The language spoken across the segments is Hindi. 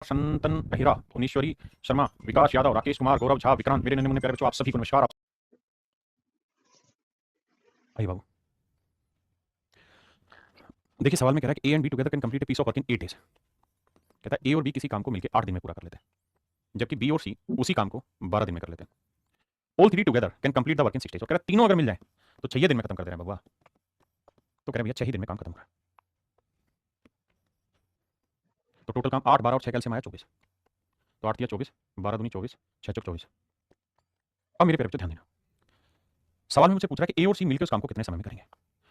संतन अहिरा, भुवनेश्वरी शर्मा, विकास यादव, राकेश कुमार, गौरव झा, विक्रांत, मेरे नन्हे मुन्ने प्यारे बच्चों, आप सभी को नमस्कार। आइए बाबू, देखिए सवाल में कह रहा है कि A and B together can complete a piece of work in 8 days. कहता है ए और बी किसी काम को मिलकर 8 दिन में पूरा कर लेते हैं, जबकि बी और सी उसी काम को 12 दिन में कर लेते हैं। All three together can complete the work in 6 days. और कह रहा है तीनों अगर मिल जाए तो 6 दिन में खत्म कर दे रहे हैं बबुआ। तो कह रहे भैया 6 दिन में काम खत्म करा। तो टोटल काम 8, 12 और 6 कैलसियम आया 24। तो 8 दिया 24, 12 दूनी 24, 6 चौक 24। अब मेरे प्यारे बच्चों ध्यान देना, सवाल में मुझसे पूछ रहा है कि ए और सी मिलकर उस काम को कितने समय में करेंगे।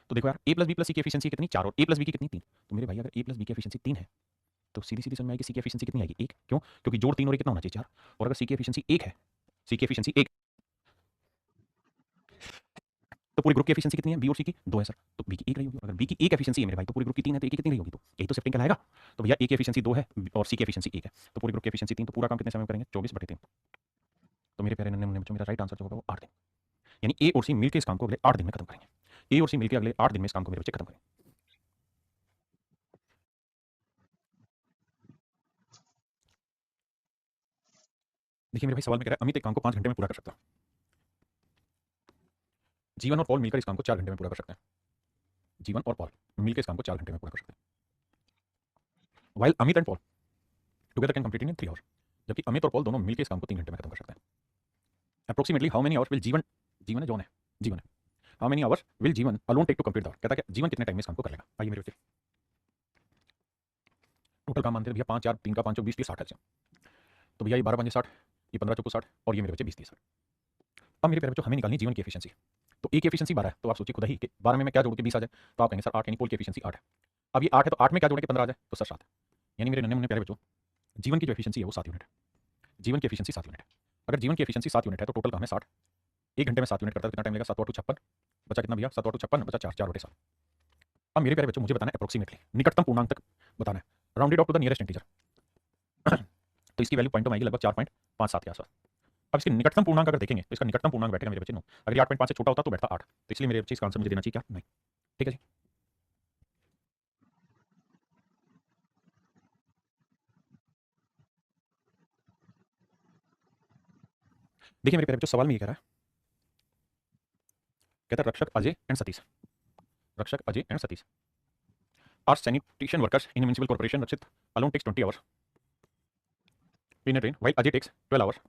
तो देखो यार, ए प्लस बी प्लस सी की एफिशिएंसी कितनी 4 और ए प्लस बी की कितनी 3। तो मेरे भाई अगर ए प्लस बी की एफिशिएंसी 3 है तो सीधी सीधी समझ में आएगी सी की एफिशिएंसी कितनी आएगी 1। क्यों? क्योंकि जोड़ 3 और 1 कितना होना चाहिए 4। और अगर सी की एफिशिएंसी 1 है, सी की एफिशिएंसी 1, तो पूरे ग्रुप की एफिशिएंसी कितनी है बी और सी की 2 है सर। तो बी की 1 रही होगी। अगर बी की 1 एफिशिएंसी है मेरे भाई तो पूरे ग्रुप की 3 है, तो ए की कितनी रही होगी? तो ए तो शिफ्टिंग कहलाएगा। तो भैया ए की एफिशिएंसी 2 है और सी की एफिशिएंसी 1 है, तो पूरे ग्रुप की एफिशिएंसी 3। तो पूरा काम कितने समय में करेंगे 24/3। तो मेरे प्यारे नन्हे मुन्ने बच्चों, मेरा राइट आंसर जो होगा वो 8 दिन। यानी ए और सी मिलकर इस काम को अगले 8 दिन में खत्म करेंगे। ए और सी मिलकर अगले 8 दिन में इस काम को मेरे बच्चे खत्म करेंगे। देखिए मेरे भाई सवाल में कह रहा है अमित एक काम को 5 घंटे में पूरा कर सकता है। जीवन और पॉल मिलकर इस काम को 4 घंटे में पूरा कर सकते हैं। जीवन और पॉल मिलकर इस काम को 4 घंटे में पूरा कर सकते हैं। While Amit and Paul together can complete in 3 hours. जबकि अमित और पॉल दोनों मिलकर इस काम को 3 घंटे में खत्म कर सकते हैं। Approximately how many hours will Jeevan, Jeevan है जॉन है, जीवन है, how many hours will Jeevan alone take to complete the work. कहता है कि जीवन कितने टाइम में इस काम को कर लेगा। आइए मेरे बच्चे, टोटल काम मानते हैं भैया 5 4 3 का 5 20 30 60 है। तो भैया ये 12 5 60, ये 15 चौको 60 और ये मेरे बच्चे 20 30 60। अब मेरे प्यारे बच्चों हमें निकालनी जीवन की एफिशिएंसी। तो ए की एफिशिएंसी 12 है, तो आप सोचिए खुद ही कि 12 में मैं क्या जोड़ के 20 आ जाए, तो आप कहेंगे सर 8, यानी पोल की एफिशिएंसी 8 है। अब ये 8 है तो 8 में क्या जोड़ के 15 आ जाए, तो सर 7। यानी मेरे नन्हे मुन्ने प्यारे बच्चों, जीवन की जो एफिशिएंसी है वो 7 यूनिट है। जीवन की एफिशिएंसी 7 यूनिट है। अगर जीवन की एफिशिएंसी 7 यूनिट है तो टोटल काम है 60। 1 घंटे में 7 यूनिट करता है तो कितना टाइम लगेगा? 7 8 56, बचा कितना भैया? 7 8 56, बचा 4 4/7। अब मेरे प्यारे बच्चों मुझे बताना है अप्रोक्सीमेटली, निकटतम पूर्णांक तक बताना है, rounded off to the nearest integer. तो इसकी वैल्यू पॉइंट में आएगी लगभग 4.57 के आसपास। अब इसके निकटतम पूर्णांक अगर देखेंगे तो इसका निकटतम पूर्णांक बैठेगा मेरे बच्चे 9। अगर 8.5 से छोटा होता तो बैठता 8। तो इसलिए मेरे बच्चे इसका आंसर मुझे देना चाहिए क्या? 9। ठीक है जी। देखिए मेरे प्यारे बच्चों सवाल में ये कह रहा है, कहता है रक्षक Ajay and Satish, Rakshak Ajay and Satish are sanitation workers in municipal corporation. Rakshit alone takes 20 hours in a train while Ajay takes 12 hours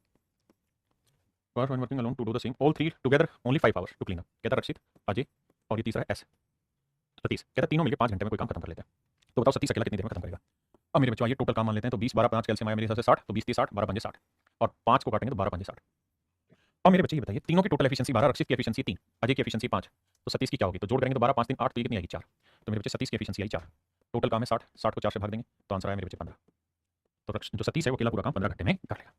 for one working alone to do the same, all three together only 5 hours to clean up. कहता है रक्षित, अजय और ये तीसरा है एस, सतीश। कहता है तीनों मिलकर 5 घंटे में कोई काम खत्म कर लेते हैं। तो बताओ सतीश अकेला कितनी देर में खत्म करेगा। अब मेरे बच्चों आइए टोटल काम मान लेते हैं। तो 20 12 5 कैलसियम आया मेरे हिसाब से 60, तो 20 30 60, 12 5 60 और 5 को काटेंगे तो 12 5 60। अब मेरे बच्चे ये बताइए तीनों की टोटल एफिशिएंसी 12, रक्षित की एफिशिएंसी 3, अजय की एफिशिएंसी 5, तो सतीश की क्या होगी? तो जोड़ करेंगे तो 12 5 3 8, तो ये कितनी आएगी 4। तो मेरे बच्चे सतीश की एफिशिएंसी आई 4। टोटल काम है 60, 60 को 4 से भाग देंगे तो आंसर आया मेरे बच्चे 15। तो जो सतीश है वो अकेला पूरा काम 15 घंटे में कर लेगा।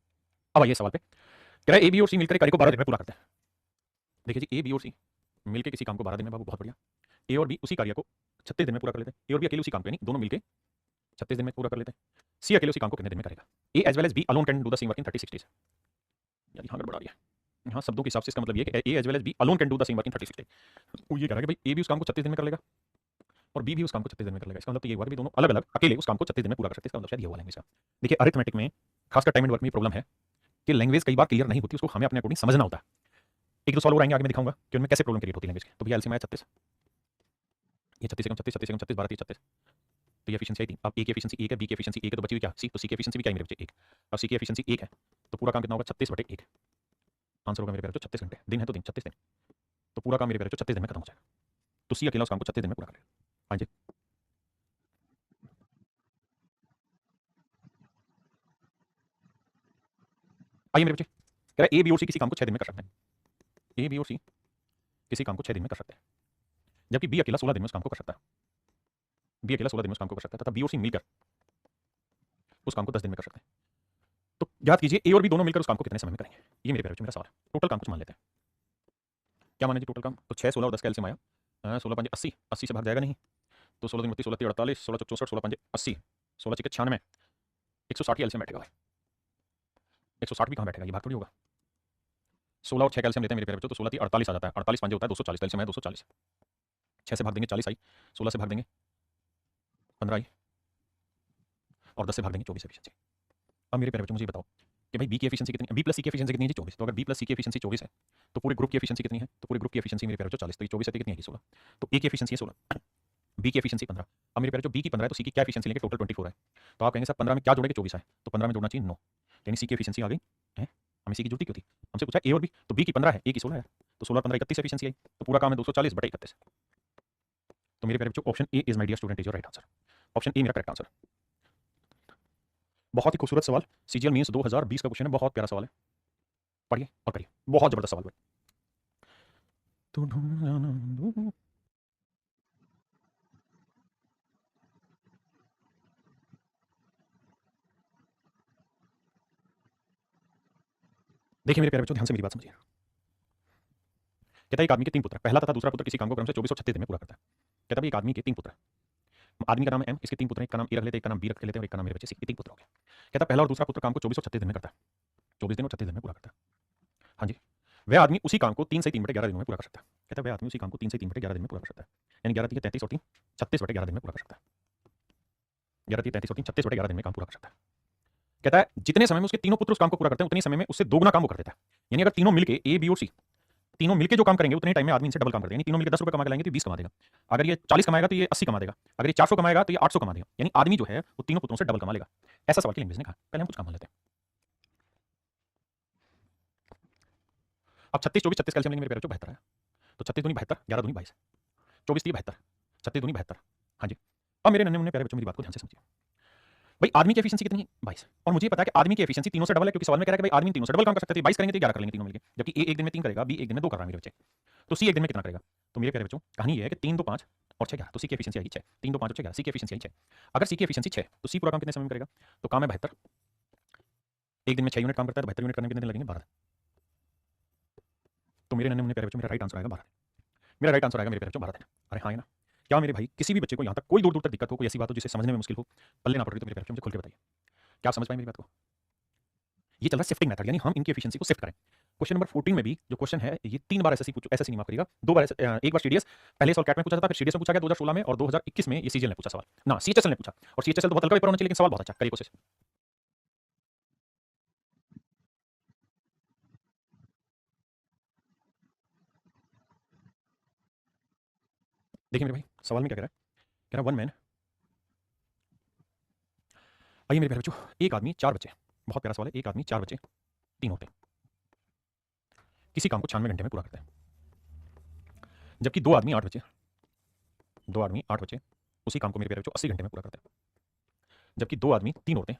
अब आइए सवाल पे, कह रहा है ए बी और सी मिलकर कार्य को 12 दिन में पूरा करते हैं। देखिए जी, ए बी और सी मिलकर किसी काम को 12 दिन में, बाबू बहुत बढ़िया। ए और बी उसी कार्य को 36 दिन में पूरा कर लेते हैं। ए और बी अकेले उसी काम को, यानी दोनों मिलकर 36 दिन में पूरा कर लेते हैं। सी अकेले उसी काम को कितने दिन में करेगा? A as well as B alone can do the same work in 36 days. यार यहाँ गड़बड़ा रही है, यहाँ शब्दों के हिसाब से इसका मतलब ये है कि A as well as B alone can do the same work in 36 days. वो ये कह रहा है कि भाई ए भी उस काम को 36 दिन में कर लेगा और बी भी उस काम को 36 दिन में कर लेगा। इसका मतलब तो ये हुआ कि दोनों अलग अलग अकेले उस काम को 36 दिन में पूरा कर सकते हैं। इसका मतलब शायद ये हुआ लैंग्वेज का। देखिए अरिथमेटिक में खासकर टाइम एंड वर्क में प्रॉब्लम है कि लैंग्वेज कई बार क्लियर नहीं होती, उसको हमें अपने अकॉर्डिंग समझना होता है। एक दो सॉल्व हो आएंगे आगे मैं दिखाऊंगा कि उनमें कैसे प्रॉब्लम क्रिएट होती है लैंग्वेज की। तो भैया एलसीएम आया 36, ये 36 36 36 36 12 36, तो ये एफिशिएंसी आई 3। अब ए की एफिशिएंसी 1 है, बी की एफिशिएंसी 1 है, तो बची हुई क्या? सी। तो सी की एफिशिएंसी भी क्या है मेरे बच्चे? 1। अब सी की एफिशिएंसी 1 है तो पूरा काम कितना होगा? 36/1। आंसर होगा मेरे प्यारे बच्चों 36 घंटे। दिन है तो दिन 36 दिन, तो पूरा काम मेरे प्यारे बच्चों 36 दिन में खत्म हो जाएगा। तो सी अकेला उस काम को 36 दिन में पूरा करेगा। हाँ जी, आइए मेरे बच्चे, कह रहा है ए बी और सी किसी काम को 6 दिन में कर सकते हैं। ए बी और सी किसी काम को 6 दिन में कर सकते हैं, जबकि बी अकेला 16 दिन में उस काम को कर सकता है। बी अकेला 16 दिन में उस काम को कर सकता है तथा बी और सी मिलकर उस काम को 10 दिन में कर सकते हैं। तो याद कीजिए ए और बी दोनों मिलकर उस काम को कितने समय में करेंगे। ये मेरे प्यारे बच्चों मेरा सवाल है। टोटल काम कुछ मान लेते हैं। क्या माने जी टोटल काम? तो 6 16 और 10 का एलसीएम आया 16 5 80, 80 से भाग जाएगा नहीं, तो 16 32 16 48, 16 64, 16 5 80, 16 6 96, 160 की एलसीएम बैठेगा भाई। 160 भी कहाँ बैठेगा, ये भाग थोड़ी होगा। 16 और 6 का एलसीएम लेते हैं मेरे प्यारे बच्चों, तो 16 48 आ जाता है, 48 5 होता है 240, एलसीएम है 240। 6 से भाग देंगे 40 आई, 16 से भाग देंगे 15 आई और 10 से भाग देंगे 24 एफिशिएंसी। अब मेरे प्यारे बच्चों मुझे ये बताओ कि भाई बी की एफिशिएंसी कितनी है, बी प्लस सी की एफिशिएंसी कितनी है जी 24। तो अगर बी प्लस सी की एफिशिएंसी 24 है तो पूरे ग्रुप की एफिशिएंसी कितनी है, तो पूरे ग्रुप की एफिशिएंसी मेरे प्यारे बच्चों 40। तो ये 24 है तो कितनी आएगी 16। तो ए की एफिशिएंसी है 16, बी की एफिशिएंसी 15। अब मेरे प्यारे बच्चों बी की 15 है तो सी की क्या एफिशिएंसी लेंगे, टोटल 24 है। तो आप कहेंगे सर 15 में क्या जोड़ेंगे, 24 है तो 15 में जोड़ना चाहिए 9, यानी सी की एफिशिएंसी आ गई है। हमें सी की जरूरत क्यों थी, हमसे पूछा ए और बी, तो बी की 15 है ए की 16 है, तो 16 15 31 एफिशिएंसी आई, तो पूरा काम है 240/31। तो मेरे प्यारे बच्चों option A is my dear student is your right answer. Option A मेरा करेक्ट आंसर। बहुत ही खूबसूरत सवाल, सीजीएल मींस 2020 का क्वेश्चन है, बहुत प्यारा सवाल है, पढ़िए और करिए, बहुत जबरदस्त सवाल है। देखिए मेरे प्यारे बच्चों ध्यान से मेरी बात समझिए। कहता है एक आदमी के 3 पुत्र, पहला तथा दूसरा पुत्र किसी काम को क्रम से 24 और 36 दिन में पूरा करता है। कहता है एक आदमी के 3 पुत्र, आदमी का नाम है एम, इसके 3 पुत्र हैं, एक का नाम ए रख लेते हैं, एक का नाम बी रख लेते हैं और एक का नाम मेरे बच्चे सी, 3 पुत्र हो गए। कहता है पहला और दूसरा पुत्र काम को 24 और 36 दिन में करता है, 24 दिन और 36 दिन में पूरा करता है। हाँ जी, वह आदमी उसी काम को 3 से 3/11 दिनों में पूरा कर सकता है। कहता है वह आदमी उसी काम को 3 से 3/11 दिन में पूरा कर सकता है, यानी 11 3 33 और 3 36/11 दिन में पूरा कर सकता है। 11 3 33 और 3 36/11 दिन में काम पूरा कर सकता है। कहता है जितने समय में उसके तीनों पुत्र उस काम को पूरा करते हैं उतने समय में उससे दोगुना काम वो कर देता है। यानी अगर तीनों मिलके ए बी और सी तीनों मिलके जो काम करेंगे उतने टाइम में आदमी इनसे डबल काम करते हैं। यानी तीनों मिलकर 10 रुपए कमा के लाएंगे तो 20 कमा देगा, अगर ये 40 कमाएगा तो ये 80 कमा देगा, अगर ये 400 कमाएगा तो ये 800 कमा देगा। यानी आदमी जो है वो तीनों पुत्रों से डबल कमा लेगा। ऐसा सवाल की लैंग्वेज ने कहा। पहले हम कुछ काम मान लेते हैं। अब 36 24 36 कैल्शियम लेंगे मेरे प्यारे बच्चों, 72 है। तो 36 दूनी 72, 11 दूनी 22, 24 3 72, 36 दूनी 72। हाँ जी, अब मेरे नन्हे मुन्ने प्यारे बच्चों मेरी बात को ध्यान से समझिए। भाई आदमी की एफिशिएंसी कितनी है 22, और मुझे पता है कि आदमी की एफिशिएंसी तीनों से डबल है, क्योंकि सवाल में कह रहा है कि भाई आदमी तीनों से डबल काम कर सकते हैं। 22 करेंगे तो 11 कर लेंगे तीनों मिलके, जबकि ए एक दिन में 3 करेगा, बी एक दिन में 2 कर रहा है मेरे बच्चे। तो सी एक दिन में कितना करेगा, तो मेरे प्यारे बच्चों कहानी ये है कि 3 2 5 और 6 11, तो सी की एफिशिएंसी आएगी 6, 3 2 5 और 6 11, सी की एफिशिएंसी आई 6। अगर सी की एफिशिएंसी 6 तो सी पूरा काम कितने समय में करेगा, तो काम है 72, एक दिन में 6 यूनिट काम करता है तो 72 यूनिट करने में कितने दिन लगेंगे, 12। तो मेरे नन्हे मुन्ने प्यारे बच्चों मेरा राइट आंसर आएगा 12 दिन। मेरा राइट आंसर आएगा मेरे प्यारे बच्चों 12 दिन। अरे हाँ है ना। क्या मेरे भाई किसी भी बच्चे को यहाँ तक कोई दूर दूर तक दिक्कत हो, कोई ऐसी बात हो जिसे समझने में मुश्किल हो, पल्ले ना पड़ रही, तो मेरे प्यारे बच्चों मुझे खुल के बताइए, क्या आप समझ पाए मेरी बात को। ये चल रहा है शिफ्टिंग मेथड, यानी हम इनकी एफिशिएंसी को शिफ्ट करें। क्वेश्चन नंबर 14 में भी जो क्वेश्चन है ये 3 बार एसएससी नहीं माफ करिएगा, 2 बार एक बार सीडीएस, पहले सवाल कैट में पूछा था, फिर सीडीएस में पूछा गया 2016 में, और 2021 में ये सीजीएल ने पूछा सवाल ना, सीएचएसएल ने पूछा। और सीएचएसएल तो बहुत हल्का पेपर होना चाहिए, लेकिन सवाल बहुत अच्छा, करिए कोशिश। देखिए मेरे भाई सवाल में क्या कह रहा है, कह रहा है वन मैन, आइए मेरे प्यारे बच्चों, एक आदमी 4 बच्चे, बहुत प्यारा सवाल है, एक आदमी 4 बच्चे 3 होते हैं, किसी काम को 96 घंटे में पूरा करते हैं। जबकि 2 आदमी 8 बच्चे, 2 आदमी 8 बच्चे उसी काम को मेरे प्यारे बच्चों 80 घंटे में पूरा करते हैं। जबकि 2 आदमी 3 औरतें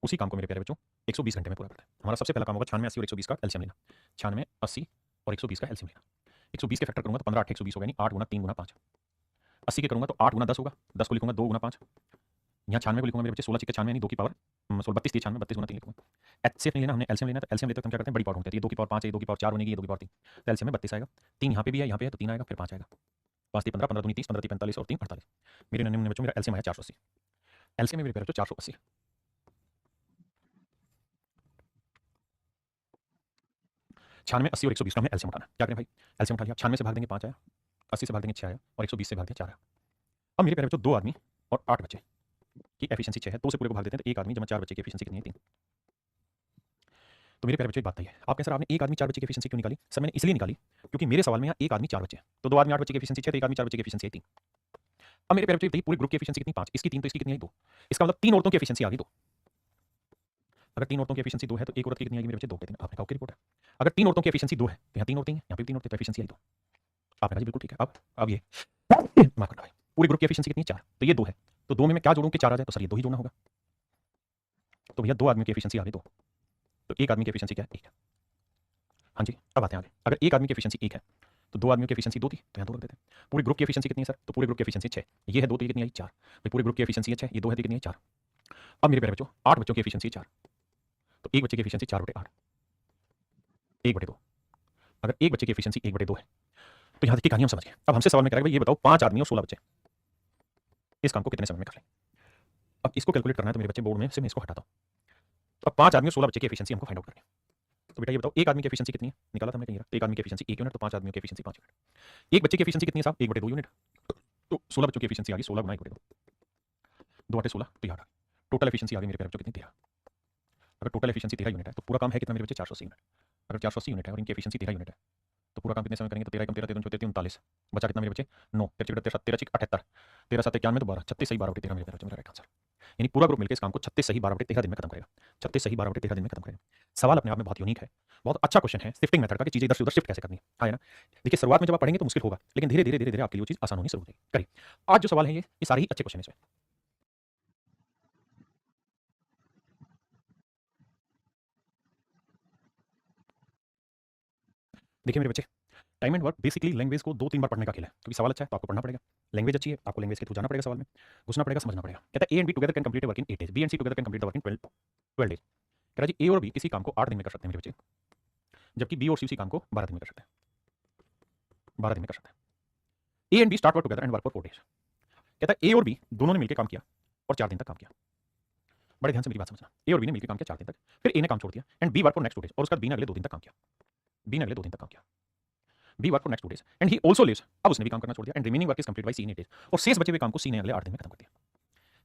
उसी काम को मेरे प्यारे बच्चों 120 घंटे में पूरा करते हैं। हमारा सबसे पहला काम होगा 96 80 और 120 का एलसीएम लेना, 96 80 और 120 का एलसीएम लेना। 120 के फैक्टर करूंगा तो 15 8 120 होगा, यानी 8 गुना 3 गुना 5। 80 के करूंगा तो 8 गुना 10 होगा, 10 को लिखूंगा 2 गुना 5, यहाँ 96 को लिखूंगा मेरे बच्चे 16 6 96 यानी 2 की पावर 16 32 3 96 32 गुना 3 लिखूंगा। एचसीएफ नहीं लेना हमने, एलसीएम लेना, तो एलसीएम लेते तो हम क्या करते हैं बड़ी पावर होती है, ये 2 की पावर 5 है, ये 2 की पावर 4 बनेगी, ये 2 की पावर 3, तो एलसीएम में 32 आएगा। 3 यहाँ पे भी है, यहाँ पे है, तो 3 आएगा, फिर 5 आएगा, 5 3 15 15 दूनी 30 15 3 45 और 3 48। मेरे नन्हे मुन्ने बच्चों मेरा एलसीएम आया 480, एलसीएम में मेरे प्यारे बच्चों 480। 96 80 और 120 का हमने एलसीएम उठाना, क्या करें भाई, एलसीएम उठा लिया, 96 से भाग देंगे 5 आया, 80 से भाग देंगे 6 आया, और 120 से भाग दिया 4 आया। अब मेरे प्यारे बच्चों 2 आदमी और 8 बच्चे की एफिशिएंसी 6 है, 2 से पूरे को भाग देते हैं तो एक आदमी जमा 4 बच्चे की एफिशिएंसी कितनी है, 3। तो मेरे प्यारे बच्चों एक बात बताइए, आप कह सर आपने एक आदमी 4 बच्चे की एफिशिएंसी क्यों निकाली, सर मैंने इसलिए निकाली क्योंकि मेरे सवाल में यहाँ एक आदमी 4 बच्चे, तो 2 आदमी 8 बच्चे की एफिशिएंसी 6, तो एक आदमी 4 बच्चे की एफिशिएंसी 3। अब मेरे प्यारे बच्चों बताइए पूरे ग्रुप की एफिशिएंसी कितनी, 5, इसकी 3 तो इसकी कितनी आई 2, इसका मतलब 3 औरतों की एफिशिएंसी आ गई 2। अगर 3 औरतों की एफिशिएंसी 2 है तो एक औरत की कितनी आएगी मेरे बच्चे 2 कहते हैं, आपने कहा ओके रिपोर्ट है। अगर 3 औरतों की एफिशिएंसी 2 है तो यहाँ 3 औरतें हैं, यहाँ पे 3 औरतें, तो एफिशिएंसी आई 2, आपने कहा जी बिल्कुल ठीक है। अब ये माफ करना भाई, पूरे ग्रुप की एफिशिएंसी कितनी है 4, तो ये 2 है, तो 2 में मैं क्या जोड़ूं कि 4 आ जाए, तो सर ये 2 ही जोड़ना होगा। तो भैया 2 आदमियों की एफिशिएंसी आ गई 2, तो एक आदमी की एफिशिएंसी क्या है 1। हाँ जी, अब आते हैं आगे, अगर एक आदमी की एफिशिएंसी 1 है तो 2 आदमियों की एफिशिएंसी 2 थी, तो यहाँ 2 रख देते हैं। पूरे ग्रुप की एफिशिएंसी कितनी है सर, तो पूरे ग्रुप की एफिशिएंसी 6, ये है 2 तो ये कितनी आई 4, भाई पूरे ग्रुप की एफिशिएंसी है 6, ये 2 है तो कितनी आई 4। अब मेरे प्यारे बच्चों 8 बच्चों की एफिशिएंसी 4, तो एक बच्चे की एफिशिएंसी 4/8, 1/2। अगर एक बच्चे की एफिशिएंसी 1/2 है तो यहाँ तक की कहानी हम समझ गए। अब हमसे सवाल में कह रहा है भाई ये बताओ 5 आदमी और 16 बच्चे इस काम को कितने समय में कर लें। अब इसको कैलकुलेट करना है तो मेरे बच्चे बोर्ड में से मैं इसको हटाता हूँ। तो अब 5 आदमी और 16 बच्चे की एफिशिएंसी हमको फाइंड आउट करनी है। तो बेटा ये बताओ एक आदमी की एफिशिएंसी कितनी है, निकाला था हमने कहीं, एक आदमी की एफिशिएंसी 1 यूनिट, तो 5 आदमियों की एफिशिएंसी 5 यूनिट। एक बच्चे की एफिशिएंसी कितनी है साहब, 1/2 यूनिट, तो 16 बच्चों की एफिशिएंसी आ गई 16 गुना 1/2, 2 8 16, तो याद आ टोटल एफिशिएंसी आ गई मेरे प्यारे बच्चों कितनी 13। अगर टोटल एफिशिएंसी 13 यूनिट है तो पूरा काम है कितना मेरे बच्चे 480 यूनिट। अगर 480 यूनिट है और इनकी एफिशिएंसी 13 यूनिट है तो पूरा काम कितने समय करेंगे तो 13 कम 13 13 34 39 बचा कितना मेरे बच्चे 9 13 13 78 13 7 91 तो 12 36 सही 12/13 मेरे बच्चे मेरा राइट आंसर। यानी पूरा ग्रुप मिलकर इस काम को 36 सही 12/13 दिन में खत्म करेगा। 36 सही 12/13 दिन में खत्म करेगा। सवाल अपने आप में बहुत यूनिक है, बहुत अच्छा क्वेश्चन है शिफ्टिंग मेथड का कि चीजें इधर से उधर शिफ्ट कैसे करनी है ना। देखिए शुरुआत में जब आप पढ़ेंगे तो मुश्किल होगा लेकिन धीरे धीरे धीरे धीरे आपके लिए वो चीज आसान होनी शुरू हो जाएगी। करिए आज जो सवाल है ये सारे ही अच्छे क्वेश्चन है इसमें। देखिए मेरे बच्चे time and work basically language को 2-3 बार पढ़ने का खेल है क्योंकि सवाल अच्छा है तो आपको पढ़ना पड़ेगा। लैंग्वेज अच्छी है आपको लैंग्वेज के थ्रू जाना पड़ेगा, सवाल में घुसना पड़ेगा, समझना पड़ेगा। कहता है A and B together can complete work in 8 days, B and C together can complete work in 12 days. कह रहा जी ए और बी किसी काम को 8 दिन में कर सकते हैं मेरे बच्चे, जबकि बी और सी उसी काम को 12 दिन में कर सकते हैं। 12 दिन में कर सकते हैं। A and B start work together and work for 4 days. कहता है ए और बी दोनों ने मिलकर काम किया और 4 दिन तक काम किया। बड़े ध्यान से मेरी बात समझना, ए और बी ने मिलकर काम किया 4 दिन तक, फिर ए ने काम छोड़ दिया and B work for next 2 days और उसके बाद बी ने अगले 2 दिन तक काम किया। बी ने अगले 2 दिन तक काम किया। B work for next 2 days and he also leaves, अब उसने भी काम करना छोड़ दिया and remaining work is complete by C in 8 days और शेष बचे हुए काम को सी ने अगले 8 दिन में खत्म कर दिया।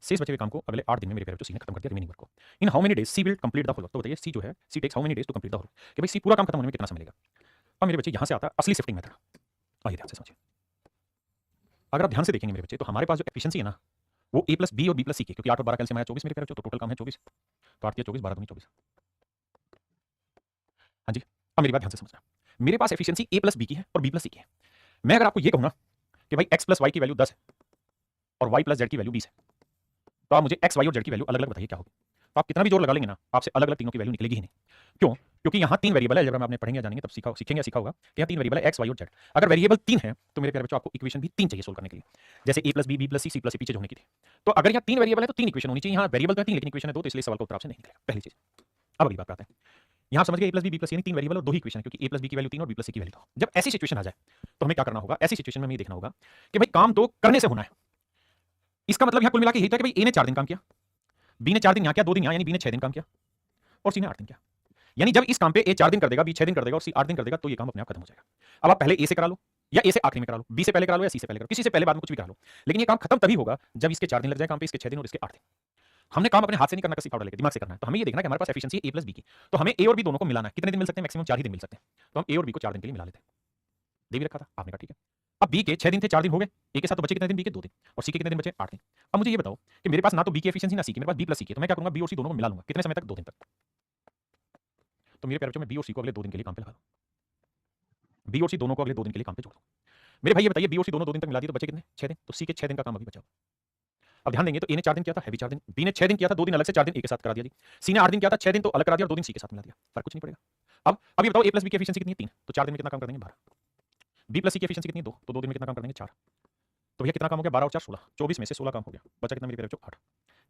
शेष बचे हुए काम को अगले 8 दिन में मेरे प्यारे बच्चों सी ने खत्म कर दिया रिमेनिंग वर्क को। In how many days C will complete the whole work. तो बताइए सी जो है C takes how many days to complete the whole work कि भाई सी पूरा काम खत्म होने में कितना समय लगेगा। अब मेरे बच्चे यहां से आता है असली शिफ्टिंग मेथड। आइए ध्यान से समझिए, अगर आप ध्यान से देखेंगे मेरे बच्चे तो हमारे पास जो एफिशिएंसी है ना वो ए प्लस बी और बी प्लस सी की, क्योंकि 8 और 12 कैलसियम आया 24 मेरे प्यारे बच्चों, तो टोटल काम है 24। तो 8 24 12 दूनी 24। हाँ जी, अब मेरी बात ध्यान से समझना, मेरे पास एफिशिएंसी ए प्लस बी की है और बी प्लस सी की है। मैं अगर आपको ये कहूँ ना कि भाई एक्स प्लस वाई की वैल्यू 10 है और वाई प्लस जेड की वैल्यू 20 है, तो आप मुझे एक्स वाई और जेड की वैल्यू अलग अलग बताइए क्या होगी। तो आप कितना भी जोर लगा लेंगे ना आपसे अलग अलग तीनों की वैल्यू निकलेगी ही नहीं। क्यों? क्योंकि यहाँ 3 वेरिएबल है, जब हम आपने पढ़ेंगे जानेंगे तब सीखेंगे या सीखा होगा कि यहाँ 3 वेरिएबल है एक्स वाई और जेड। अगर वेरिएबल 3 है तो मेरे प्यारे बच्चों आपको इक्वेशन भी 3 चाहिए सोल्व करने के लिए, जैसे A plus B B plus C plus C पीछे होने की थी। तो अगर यहाँ 3 वेरिएबल है तो 3 इक्वेशन होनी चाहिए। यहाँ वेरिएबल तो है 3 लेकिन इक्वेशन है 2, तो इसलिए सवाल का उत्तर आपसे नहीं निकलेगा, पहली चीज। अब अगली बात आते हैं, यहाँ समझ गए ए प्लस बी प्लस सी 3 वेरिएबल और 2 ही इक्वेशन है, क्योंकि ए प्लस बी की वैल्यू 3 और बी प्लस सी की वैल्यू 2। जब ऐसी सिचुएशन आ जाए तो हमें क्या करना होगा, ऐसी सिचुएशन में हमें ये देखना होगा कि भाई काम तो करने से होना है। इसका मतलब यहाँ कुल मिला के यही था कि भाई ए ने 4 दिन काम किया, बी ने 4 दिन यहाँ किया, 2 दिन यहाँ, यानी बी ने 6 दिन काम किया और सी ने 8 दिन किया। यानी जब इस काम पे ए 4 दिन कर देगा, बी 6 दिन कर देगा और सी 8 दिन कर देगा, तो ये काम अपने आप खत्म हो जाएगा। अब आप पहले ए से करा लो या ए से आखिरी में करा लो, बी से पहले करा लो या सी से पहले करो, किसी से पहले बाद में कुछ भी करा लो, लेकिन ये काम खत्म तभी होगा जब इसके 4 दिन लग जाए काम पे, इसके 6 दिन और इसके 8 दिन। हमने काम अपने हाथ से नहीं करना, किसी पाउडर लेके दिमाग से करना है। तो हमें ये देखना है कि हमारे पास एफिशिएंसी है ए प्लस बी की, तो हमें ए और बी दोनों को मिलाना है। कितने दिन मिल सकते हैं? मैक्सिमम 4 ही दिन मिल सकते हैं, तो हम ए और बी को 4 दिन के लिए मिला लेते हैं। दे भी रखा था आपने, कहा ठीक है। अब बी के 6 दिन थे, 4 दिन हो गए, ए के साथ तो बचे कितने दिन? बी के 2 दिन और सी के कितने दिन बचे? 8 दिन। अब मुझे ये बताओ कि मेरे पास ना तो बी की एफिशिएंसी ना सी की, मेरे पास बी प्लस सी की, तो मैं क्या करूंगा? बी और सी दोनों को मिला लूंगा। कितने समय तक? 2 दिन तक। तो मेरे प्यारे बच्चों, मैं बी और सी को अगले 2 दिन के लिए काम पे लगा दूं। बी और सी दोनों को अगले 2 दिन के लिए काम पे जोड़ दूं। मेरे भाई ये बताइए, बी और सी दोनों 2 दिन तक मिला दिए तो बचे कितने? 6 दिन। तो सी के 6 दिन का काम अभी बचा। अब ध्यान देंगे तो ए ने 4 दिन किया था, है भी 4 दिन, बी ने 6 दिन किया था, 2 दिन अलग से, 4 दिन ए के साथ करा दिया जी। सी ने 8 दिन किया था, 6 दिन तो अलग करा दिया और 2 दिन सी के साथ मिला दिया, फर्क कुछ नहीं पड़ेगा। अब ये बताओ ए प्लस बी की एफिशिएंसी कितनी है? 3, तो 4 दिन में कितना काम कर देंगे? 12। बी प्लस सी की एफिशिएंसी कितनी है? 2, तो 2 दिन में कितना काम कर देंगे? 4। तो भैया कितना काम हो गया? 12 और 4 16, 24 में से 16 काम हो गया, बचा कितना मेरे प्यारे बच्चों? 8।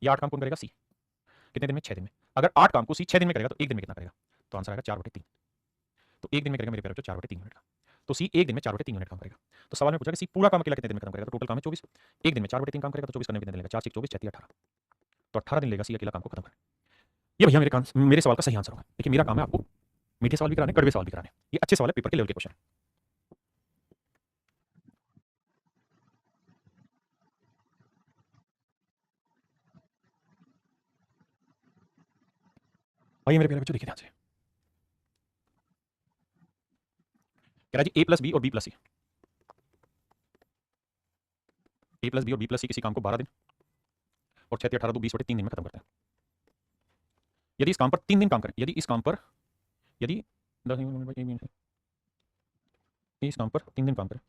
ये 8 काम कौन करेगा? सी। कितने दिन में? 6 दिन में। अगर 8 काम को सी 6 दिन में करेगा तो 1 दिन में कितना करेगा? तो आंसर आएगा 4/3। तो 1 दिन में करेगा मेरे प्यारे बच्चों 4/3 यूनिट का। तो सी 1 दिन में 4/3 यूनिट काम करेगा। तो सवाल में पूछा कि सी पूरा काम अकेला कितने दिन में खत्म करेगा? तो टोटल काम है 24, 1 दिन में 4/3 काम करेगा, तो 24 करने में कितने दिन लगेगा? 4 6 24 36 18, तो 18 दिन लेगा सी अकेला काम को खत्म करने। ये भैया मेरे सवाल का सही आंसर होगा। देखिए मेरा काम है आपको मीठे सवाल भी कराने, कड़वे सवाल भी कराने। ये अच्छे सवाल है, पेपर के लेवल के क्वेश्चन। आइए मेरे प्यारे बच्चों देखिए ध्यान से, कह रहा जी ए प्लस बी और बी प्लस सी, ए प्लस बी और बी प्लस सी किसी काम को 12 दिन और 6 18 2 20/3 दिन में खत्म करते हैं। यदि इस काम पर 3 दिन काम करें, यदि इस काम पर 3 दिन काम करें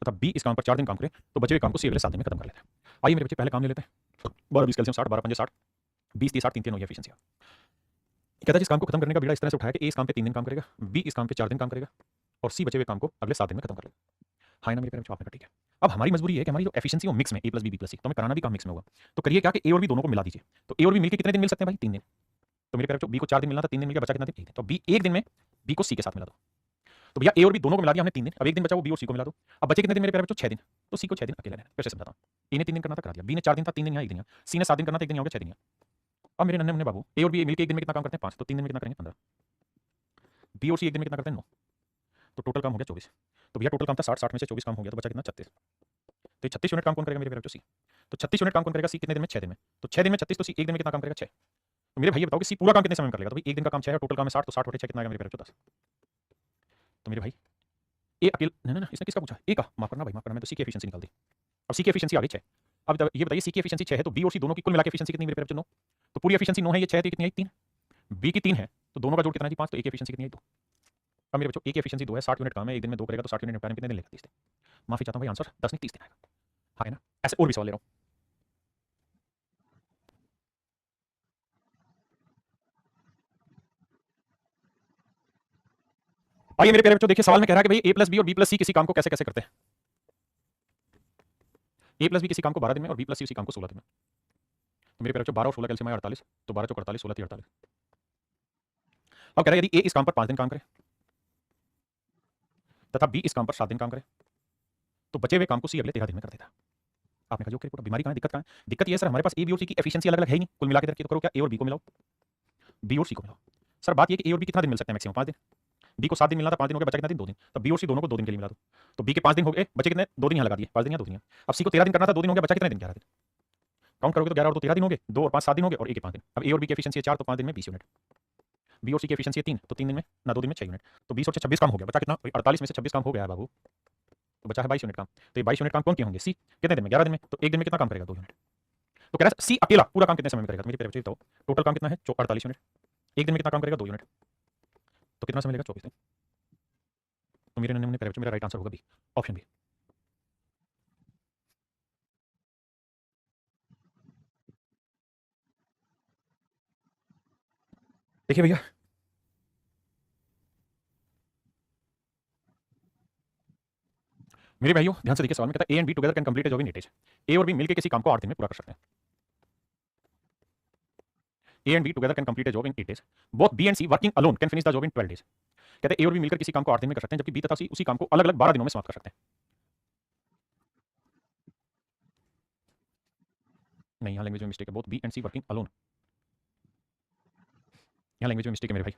तथा बी इस काम पर 4 दिन काम करें, तो बचे हुए काम को सी अगले 7 दिन में खत्म कर लेते हैं। आइए मेरे बच्चे पहले काम ले लेते हैं। 12 20 कैल्शियम 60, 12 5 60, 20 30 60, 3 3 हो गया एफिशिएंसी। कहता है जिस काम को खत्म करने का बीड़ा इस तरह से उठाया कि ए इस काम पे 3 दिन काम करेगा, बी इस काम पे 4 दिन काम करेगा और सी बचे हुए काम को अगले 7 दिन में खत्म कर लेगा। हाँ ना मेरे प्यारे बच्चों, आपने कहा ठीक है। अब हमारी मजबूरी है कि हमारी जो एफिशिएंसी वो मिक्स में ए प्लस बी प्लस सी, तो हमें कराना भी काम मिक्स में होगा। तो करिए क्या कि ए और बी दोनों को मिला दीजिए। तो ए और बी मिलकर कितने दिन मिल सकते हैं भाई? 3 दिन। तो मेरे प्यारे बच्चों बी को 4 दिन मिलना था, 3 दिन मिल गया, बचा कितना दिन? 1 दिन। तो बी 1 दिन में बी को सी के साथ मिला दो। तो भैया ए और बी दोनों को मिला दिया हमने 3 दिन, अब 1 दिन बचा वो बी और सी को मिला दो। अब बचे कितने दिन मेरे प्यारे बच्चों? 6 दिन। तो सी को 6 दिन अकेले रहना। फिर से समझाता हूं, ए ने 3 दिन करना था, करा दिया। बी ने 4 दिन था, 3 दिन यहाँ 1 दिन यहाँ। सी ने 7 दिन करना था, 1 दिन यहाँ हो गया, 6 दिन यहाँ। अब मेरे नन्हे मुन्ने बाबू ए और बी मिलकर 1 दिन में कितना काम करते हैं? 5, तो 3 दिन में कितना करेंगे? 15। बी और सी 1 दिन में कितना करते हैं? 9, तो टोटल काम हो गया 24। तो भैया टोटल काम था 60, 60 में से 24 काम हो गया, तो बचा कितना? 36। तो 36 यूनिट काम कौन करेगा मेरे प्यारे बच्चों? सी। तो 36 यूनिट काम कौन करेगा? सी कितने दिन में? 6 दिन में। तो 6 दिन में 36, तो सी एक दिन में कितना काम करेगा? 6। तो मेरे भाई ये बताओ कि सी पूरा काम कितने समय में कर लेगा? तो भाई एक दिन का काम 6 है, टोटल काम है 60, तो 60 बटे 6 कितना आएगा मेरे प्यारे बच्चों? 10। तो मेरे भाई ए अकेले ना इसने किसका पूछा? ए का। माफ करना भाई, माफ करना, मैं तो सी की एफिशिएंसी निकाल दी। अब सी की एफिशिएंसी आ गई 6। अब ये बताइए सी की एफिशिएंसी 6 है तो बी और सी दोनों की कुल मिला के एफिशिएंसी कितनी मेरे प्यारे बच्चों? 9। तो पूरी एफिशिएंसी 9 है, ये 6 है, तो कितनी आई? 3। बी की 3 है तो दोनों का जोड़ कितना है? 5। तो ए की एफिशिएंसी कितनी आई? 2। अब मेरे बच्चों ए की एफिशिएंसी 2 है, 60 यूनिट काम है, एक दिन में 2 करेगा तो 60 यूनिट निपटाने में कितने दिन लेगा? 30 दिन। माफी चाहता हूं भाई, आंसर 10 नहीं 30 दिन आएगा। हाँ है ना? ऐसे और भी सवाल ले रहा हूं। आइए मेरे प्यारे बच्चों, देखिए सवाल में कह रहा है कि भाई ए प्लस बी और बी प्लस सी किसी काम को कैसे कैसे करते हैं। ए प्लस बी किसी काम को 12 दिन में और बी प्लस सी उसी काम को 16 दिन में। तो मेरे प्यारे बच्चों 12 और 16 कैलसियम आया 48, तो 12 चौक 48, 16 3 48। अब कह रहा है यदि ए इस काम पर 5 दिन काम करे तथा बी इस काम पर 7 दिन काम करे तो बचे हुए काम को सी अगले 13 दिन में कर देता है। आपने कहा जो पूरा बीमारी कहां है, दिक्कत कहां है? दिक्कत ये है सर हमारे पास ए बी और सी की एफिशिएंसी अलग अलग है ही नहीं, कुल मिला के रखिए तो करो क्या, ए और बी को मिलाओ, बी और सी को मिलाओ। सर बात ये कि ए और बी कितना दिन मिल सकते हैं? मैक्सिमम 5 दिन। बी को 7 दिन मिलना था, 5 दिन हो गया, बचा कितना दिन? 2 दिन। तो बी और सी दोनों को 2 दिन के लिए मिला दो। तो बी के 5 दिन हो गए, बचे कितने? 2 दिन यहाँ लगा दिए, 5 दिन या 2 दिन। अब सी को 13 दिन करना था, 2 दिन हो गया, बचा कितने दिन? 11 दिन। काउंट करोगे तो 11 और 2 13 दिन हो गए, 2 और 5 7 दिन हो गए और 1 के 5 दिन। अब ए और बी की एफिशिएंसी है 4, तो 5 दिन में 20 यूनिट। बी और सी की एफिशिएंसी है 3, तो 3 दिन में ना 2 दिन में 6 यूनिट। तो 20 और 6 26 काम हो गया, बचा कितना? 48 में से 26 काम हो गया है बाबू, तो बचा है 22 यूनिट काम। तो ये 22 यूनिट काम कौन किए होंगे? सी। कितने दिन में? 11 दिन में। तो एक दिन में कितना काम करेगा? 2 यूनिट। तो कह रहा है सी अकेला पूरा काम कितने समय में करेगा? तो मेरे बच्चे बताओ, टोटल काम कितना है? 48 यूनिट। एक दिन में कितना काम करेगा? 2 यूनिट। तो कितना समय लेगा? 24 दिन। तो मेरे नन्हे मुन्ने प्यारे बच्चों, मेरा राइट आंसर होगा बी, ऑप्शन बी। देखिए भैया, मेरे भाइयों ध्यान से देखिए, सवाल में कहता है A and B together can complete a job in 8 days. A और बी मिलकर किसी काम को 8 दिन में पूरा कर सकते हैं। A and B together can complete a job in 8 days. Both B and C working alone can finish the job in 12 days. कहते हैं ए और बी मिलकर किसी काम को 8 दिन में कर सकते हैं, जबकि बी तथा सी उसी काम को अलग अलग 12 दिनों में समाप्त कर सकते हैं। नहीं, यहाँ लैंग्वेज में मिस्टेक है, both B and C working alone. यहाँ लैंग्वेज में मिस्टेक है मेरे भाई,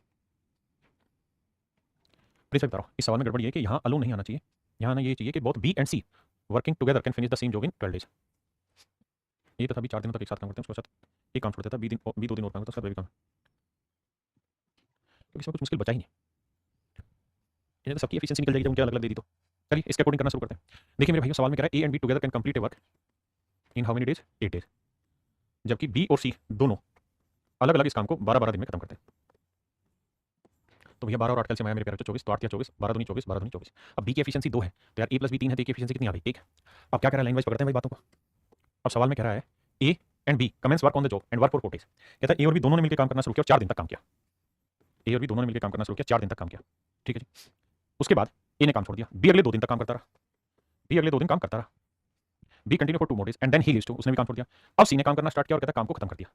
प्लीज बता रहा हूँ, इस सवाल में गड़बड़ ये है कि यहाँ अलोन नहीं आना चाहिए, यहाँ ना ये चाहिए कि both B and C working together can finish the same job in 12 days. ये तो तभी 4 दिनों तक एक साथ काम करते हैं, उसके साथ एक काम छोड़ देता है, बी 2 दिन और काम करता है, उसका भी काम, क्योंकि इसमें कुछ मुश्किल बचा ही नहीं। ये तो सबकी एफिशिएंसी निकल जाएगी जब उनके अलग अलग दे दी तो। चलिए इसके अकॉर्डिंग करना शुरू करते हैं। देखिए मेरे भाइयों, सवाल में कह रहा है A and B together can complete A work in how many days? 8 days. जबकि बी और सी दोनों अलग अलग इस काम को 12 12 दिन में खत्म करते हैं। तो भैया 12 और 8 कैलसियम आया मेरे प्यारे, 24, तो 8 या 24, 12 दूनी 24, 12 दूनी 24। अब बी की एफिशिएंसी 2 है, तो यार ए प्लस बी 3 है, तो ए की एफिशिएंसी कितनी आ गई? 1। अब क्या कह रहा है, लाइन वाइज पकड़ते हैं भाई बातों को। अब सवाल में कह रहा है A and B commence work on the job and work for 4 days. कहता है ए और बी दोनों ने मिलकर काम करना शुरू किया और 4 दिन तक काम किया। ए और बी दोनों ने मिलकर काम करना शुरू किया, 4 दिन तक काम किया, ठीक है जी। उसके बाद ए ने काम छोड़ दिया, बी अगले 2 दिन तक काम करता रहा, बी अगले 2 दिन काम करता रहा, B continue for 2 more days and then he leaves too, उसने भी काम छोड़ दिया। अब सी ने काम करना स्टार्ट किया और कहता है काम को खत्म कर दिया।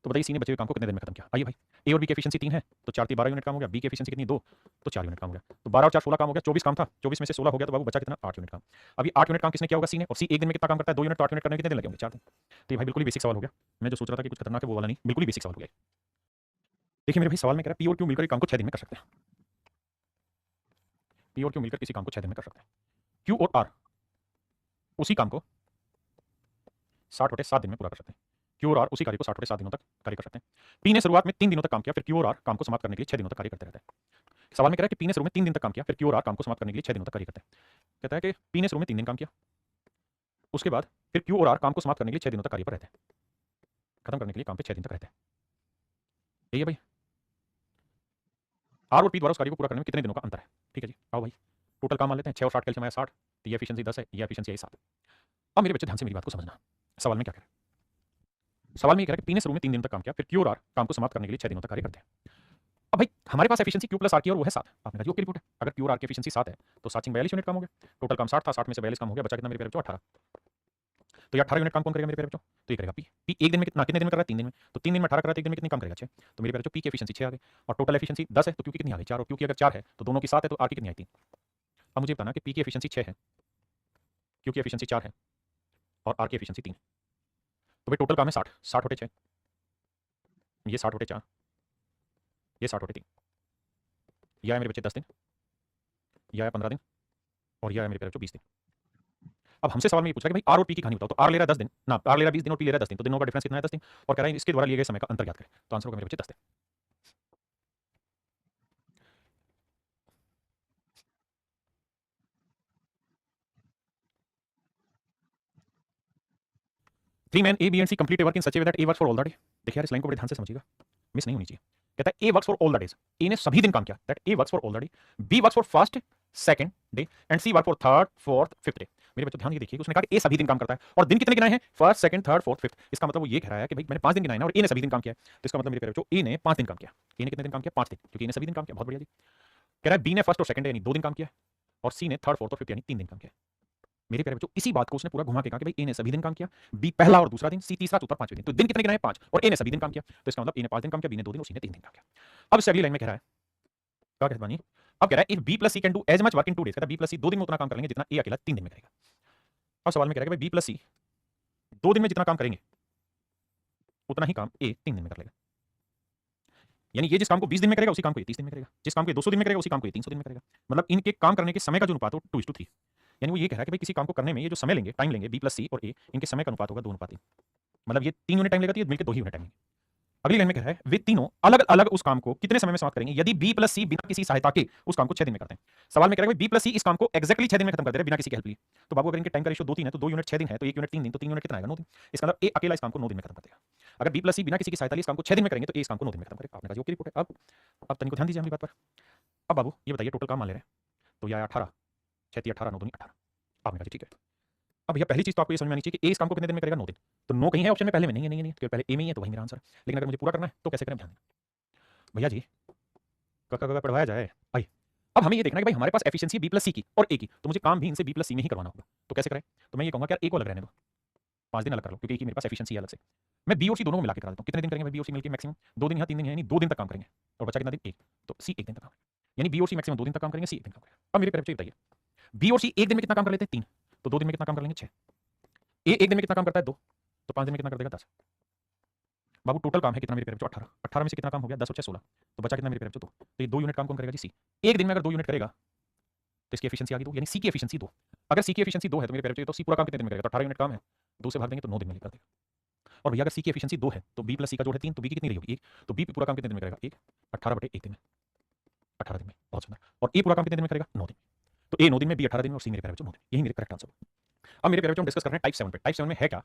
तो बताइए सी ने बचे हुए काम को कितने दिन में खत्म किया? आइए भाई, ए और बी की एफिशिएंसी 3 है, तो 4 3 12 यूनिट काम हो गया, बी की एफिशिएंसी कितनी? 2, तो 4 यूनिट काम हो गया। तो 12 और 4 16 काम हो गया, 24 काम था, 24 में से 16 हो गया, तो बाबू बचा कितना? 8 यूनिट काम। अभी 8 यूनिट काम किसने किया होगा? सी ने। और सी एक दिन में कितना काम करता है? 2 यूनिट, तो 8 यूनिट करने में कितने दिन लगे होंगे? 4 दिन। तो ये भाई बिल्कुल ही बेसिक सवाल हो गया, मैं जो सोच रहा था कि कुछ खतरनाक है वो वाला नहीं, बिल्कुल ही बेसिक सवाल हो गया। देखिए मेरे भाई, सवाल में कह रहा है पी और क्यू मिलकर एक काम को 6 दिन में कर सकते हैं। पी और क्यू मिलकर किसी काम को 6 दिन में कर सकते हैं। क्यू और आर उसी काम को 60 बटे 7 दिन में पूरा कर सकते हैं। क्यू और आर उसी कार्य को 60 बटे 7 दिनों तक कार्य कर सकते हैं। पी ने शुरुआत में 3 दिनों तक काम किया, फिर क्यू और आर काम को समाप्त करने के लिए 6 दिनों तक कार्य करते रहते हैं। सवाल में कह रहा है कि पी ने शुरू में 3 दिन तक काम किया, फिर क्यू और आर काम को समाप्त करने के लिए 6 दिनों तक कार्य करते हैं। कहता है कि पी ने शुरू में 3 दिन काम किया, उसके बाद फिर क्यू और आर काम को समाप्त करने के लिए 6 दिनों तक कार्य पर रहते हैं, खत्म करने के लिए काम पे 6 दिन तक रहते हैं। यही है भाई, आर और पी द्वारा उस कार्य को पूरा करने में कितने दिनों का अंतर है? ठीक है जी, आओ भाई टोटल काम मान लेते हैं, 6 और 60 कैलसियम आया 60, तो ये एफिशिएंसी 10 है, ये एफिशिएंसी आई 7। अब मेरे बच्चे ध्यान से मेरी बात को समझना, सवाल में क्या कह रहा है? सवाल में ये कह रहा है कि पी ने शुरू में 3 दिन तक काम किया, फिर क्यू और आर काम को समाप्त करने के लिए 6 दिनों तक कार्य करते हैं। अब भाई हमारे पास एफिशिएंसी क्यू प्लस आर की और वो है 7। आपने कहा जी ओके रिपोर्ट है, अगर क्यू और आर की एफिशिएंसी 7 है तो 7 सिंह 42 यूनिट काम हो गया, टोटल काम 60 था, 60 में से 42 काम हो गया, बचा कितना मेरे प्यारे बच्चों? 18। तो ये 18 यूनिट काम कौन करेगा मेरे प्यारे बच्चों? तो ये करेगा पी। पी एक दिन में कितना, कितने दिन में कर रहा है? 3 दिन में। तो 3 दिन में 18 करा तो एक दिन में कितनी काम करेगा? 6। तो मेरे प्यारे बच्चों पी की एफिशिएंसी 6 आ गई, और टोटल एफिशिएंसी 10 है, तो क्यू की कितनी आ गई? 4। और क्यू की अगर 4 है तो दोनों की 7 है, तो आर की कितनी आई? 3। अब मुझे बताना कि पी की एफिशिएंसी 6 है, क्यू की एफिशिएंसी 4 है और आर की एफिशिएंसी 3। तो भाई टोटल काम है 60, 60 बटे 6, ये 60 बटे 4, ये 60 बटे 3, यह है मेरे बच्चे 10 दिन, यह है 15 दिन, और यह है मेरे प्यारे बच्चों 20 दिन। अब हमसे सवाल में ये पूछ रहा है कि भाई आर और पी की कहानी बताओ, तो आर ले रहा है 10 दिन ना, आर ले रहा है 20 दिन और पी ले रहा है 10 दिन, तो दिनों का डिफरेंस कितना है 10 दिन, और कह रहा है इसके द्वारा लिए गए समय का अंतर ज्ञात करें। तो आंसर होगा मेरे बच्चे 10 दिन। Three man A B and C complete work in such a way that A works for all the day. देखिए यार इस लाइन को बड़े ध्यान से समझिएगा, मिस नहीं होनी चाहिए। कहता है A works for all the days, A ने सभी दिन काम किया, that A works for all the day, B works for first second day and C work for third fourth fifth day. मेरे बच्चों ध्यान ये देखिए, उसने कहा कि ए सभी दिन काम करता है, और दिन कितने गिनाए हैं, first second third fourth fifth. इसका मतलब वो ये कह रहा है कि भाई मैंने 5 दिन गिनाए ना, और ए ने सभी दिन काम किया, तो इसका मतलब मेरे बच्चों ए ने 5 दिन काम किया। ए ने कितने दिन काम किया, 5 दिन, क्योंकि ए ने सभी दिन काम किया। बहुत बढ़िया जी। कह रहा है बी ने फर्स्ट और सेकंड डे यानी 2 दिन काम किया, और सी ने थर्ड फोर्थ और फिफ्थ यानी 3 दिन काम किया। मेरे प्यारे बच्चों इसी बात को उसने पूरा घुमा के कहा कि भाई ए ने सभी दिन काम किया, बी पहला और दूसरा दिन, सी तीसरा चौथा पांचवें दिन। तो दिन कितने गिनाए, 5, और ए ने सभी दिन काम किया, तो इसका मतलब ए ने 5 दिन काम किया, बी ने 2 दिन और सी ने 3 दिन काम किया। अब इससे अगली लाइन में कह रहा है, क्या कहते बानी, अब कह रहा है if B plus C can do as much work in 2 days, कहता है बी प्लस सी 2 दिन में उतना काम कर लेंगे जितना ए अकेला 3 दिन में करेगा। अब सवाल में कह रहा है कि भाई बी प्लस सी 2 दिन में जितना काम करेंगे उतना ही काम ए 3 दिन में कर लेगा। यानी ये जिस काम को 20 दिन में करेगा उसी काम को ये 30 दिन में करेगा, जिस काम को 200 दिन में करेगा उसी काम को ये 300 दिन में करेगा। मतलब इनके काम करने के समय का जो अनुपात हो 2:3। यानी वो ये कह रहा है कि भाई किसी काम को करने में ये जो समय लेंगे, टाइम लेंगे, बी प्लस सी और ए, इनके समय का अनुपात होगा 2:3। मतलब ये 3 यूनिट टाइम लेगा तो ये मिलकर 2 ही यूनिट टाइम लेंगे। अगली लाइन में कह रहा है वे तीनों अलग अलग उस काम को कितने समय में समाप्त करेंगे यदि बी प्लस सी बिना किसी सहायता के उस काम को 6 दिन में करते हैं। सवाल में कह रहा है बी प्लस सी इस काम को एक्जैक्टली 6 दिन में खत्म कर दे रहे हैं बिना किसी की हेल्प लिए। तो बाबू अगर इनके टाइम का रेशियो 2-3 है तो 2 यूनिट 6 दिन है, तो 1 यूनिट 3 दिन, तो 3 यूनिट कितना आएगा, 9 दिन। इसका मतलब ए अकेला इस काम को 9 दिन में खत्म कर देगा। अगर बी प्लस सी बिना किसी की सहायता लिए इस काम को 6 दिन में करेंगे तो ए इस काम को 9 दिन में खत्म करेगा। आपने कहा ओके रिपोर्ट है। अब तनिक ध्यान दीजिए हमारी बात पर। अब बाबू ये बताइए टोटल काम मान ले रहे हैं, तो यह 18, 6 18, 9 18। आपने कहा ठीक है। अब भैया पहली चीज तो आपको ये समझ में आनी चाहिए कि ए इस काम को कितने दिन में करेगा, 9 दिन। तो 9 कहीं है ऑप्शन में, पहले में नहीं है, नहीं है, क्योंकि पहले ए में ही है, तो वही मेरा आंसर है। लेकिन अगर मुझे पूरा करना है तो कैसे करें, ध्यान देना भैया जी, कका पढ़वाया जाए भाई। अब हमें ये देखना है कि भाई हमारे पास एफिशिएंसी बी प्लस सी की और ए की, तो मुझे काम भी इनसे बी प्लस सी में ही करवाना होगा। तो कैसे करें, तो मैं ये कहूंगा कि यार ए को अलग रहने दो, 5 दिन अलग कर लो, क्योंकि मेरे पास एफिशिएंसी है अलग से। मैं बी और सी दोनों को मिला के करा देता हूं। कितने दिन करेंगे बी और सी मिलकर, मैक्सिमम 2 दिन या 3 दिन, यानी 2 दिन तक काम करेंगे, और बचा कितना दिन, 1। तो सी 1 दिन तक काम करेंगे, यानी बी और सी मैक्सिमम 2 दिन तक काम करेंगे, सी 1 दिन काम करेगा। अब मेरे प्यारे बच्चे बताइए, बी और सी 1 दिन में कितना काम कर लेते हैं, 3, तो 2 दिन में कितना काम कर लेंगे, 6। ए 1 दिन में कितना काम करता है, 2, तो 5 दिन में कितना कर देगा, 10। बाबू टोटल काम है कितना मेरे प्यारे बच्चों, 18। 18 में से कितना काम हो गया, 10 और 6 16, तो बचा कितना मेरे प्यारे बच्चों, 2। तो ये 2 यूनिट काम कौन करेगा जी, सी। 1 दिन में अगर 2 यूनिट करेगा तो इसकी एफिशिएंसी आ गई 2, यानी सी की एफिशिएंसी 2। अगर सी की एफिशिएंसी 2 है तो मेरे प्यारे बच्चों तो सी पूरा काम कितने दिन में करेगा, तो 18 यूनिट काम है, 2 से भाग देंगे तो 9 दिन में कर देगा। और भैया अगर सी की एफिशिएंसी 2 है तो बी प्लस सी का जोड़ है 3, तो बी की कितनी रही होगी, 1। तो बी पूरा काम कितने दिन में करेगा, 1, 18/1 दिन में, 18 दिन में, बहुत सुंदर। और ए पूरा काम कितने दिन में करेगा, 9 दिन। तो ए 9 दिन में, बी 18 दिन में, और सी मेरे प्यारे बच्चों 9 दिन। यही मेरे करेक्ट आंसर। अब मेरे प्यारे बच्चों हम डिस्कस कर रहे हैं टाइप 7 पे। टाइप 7 में है क्या,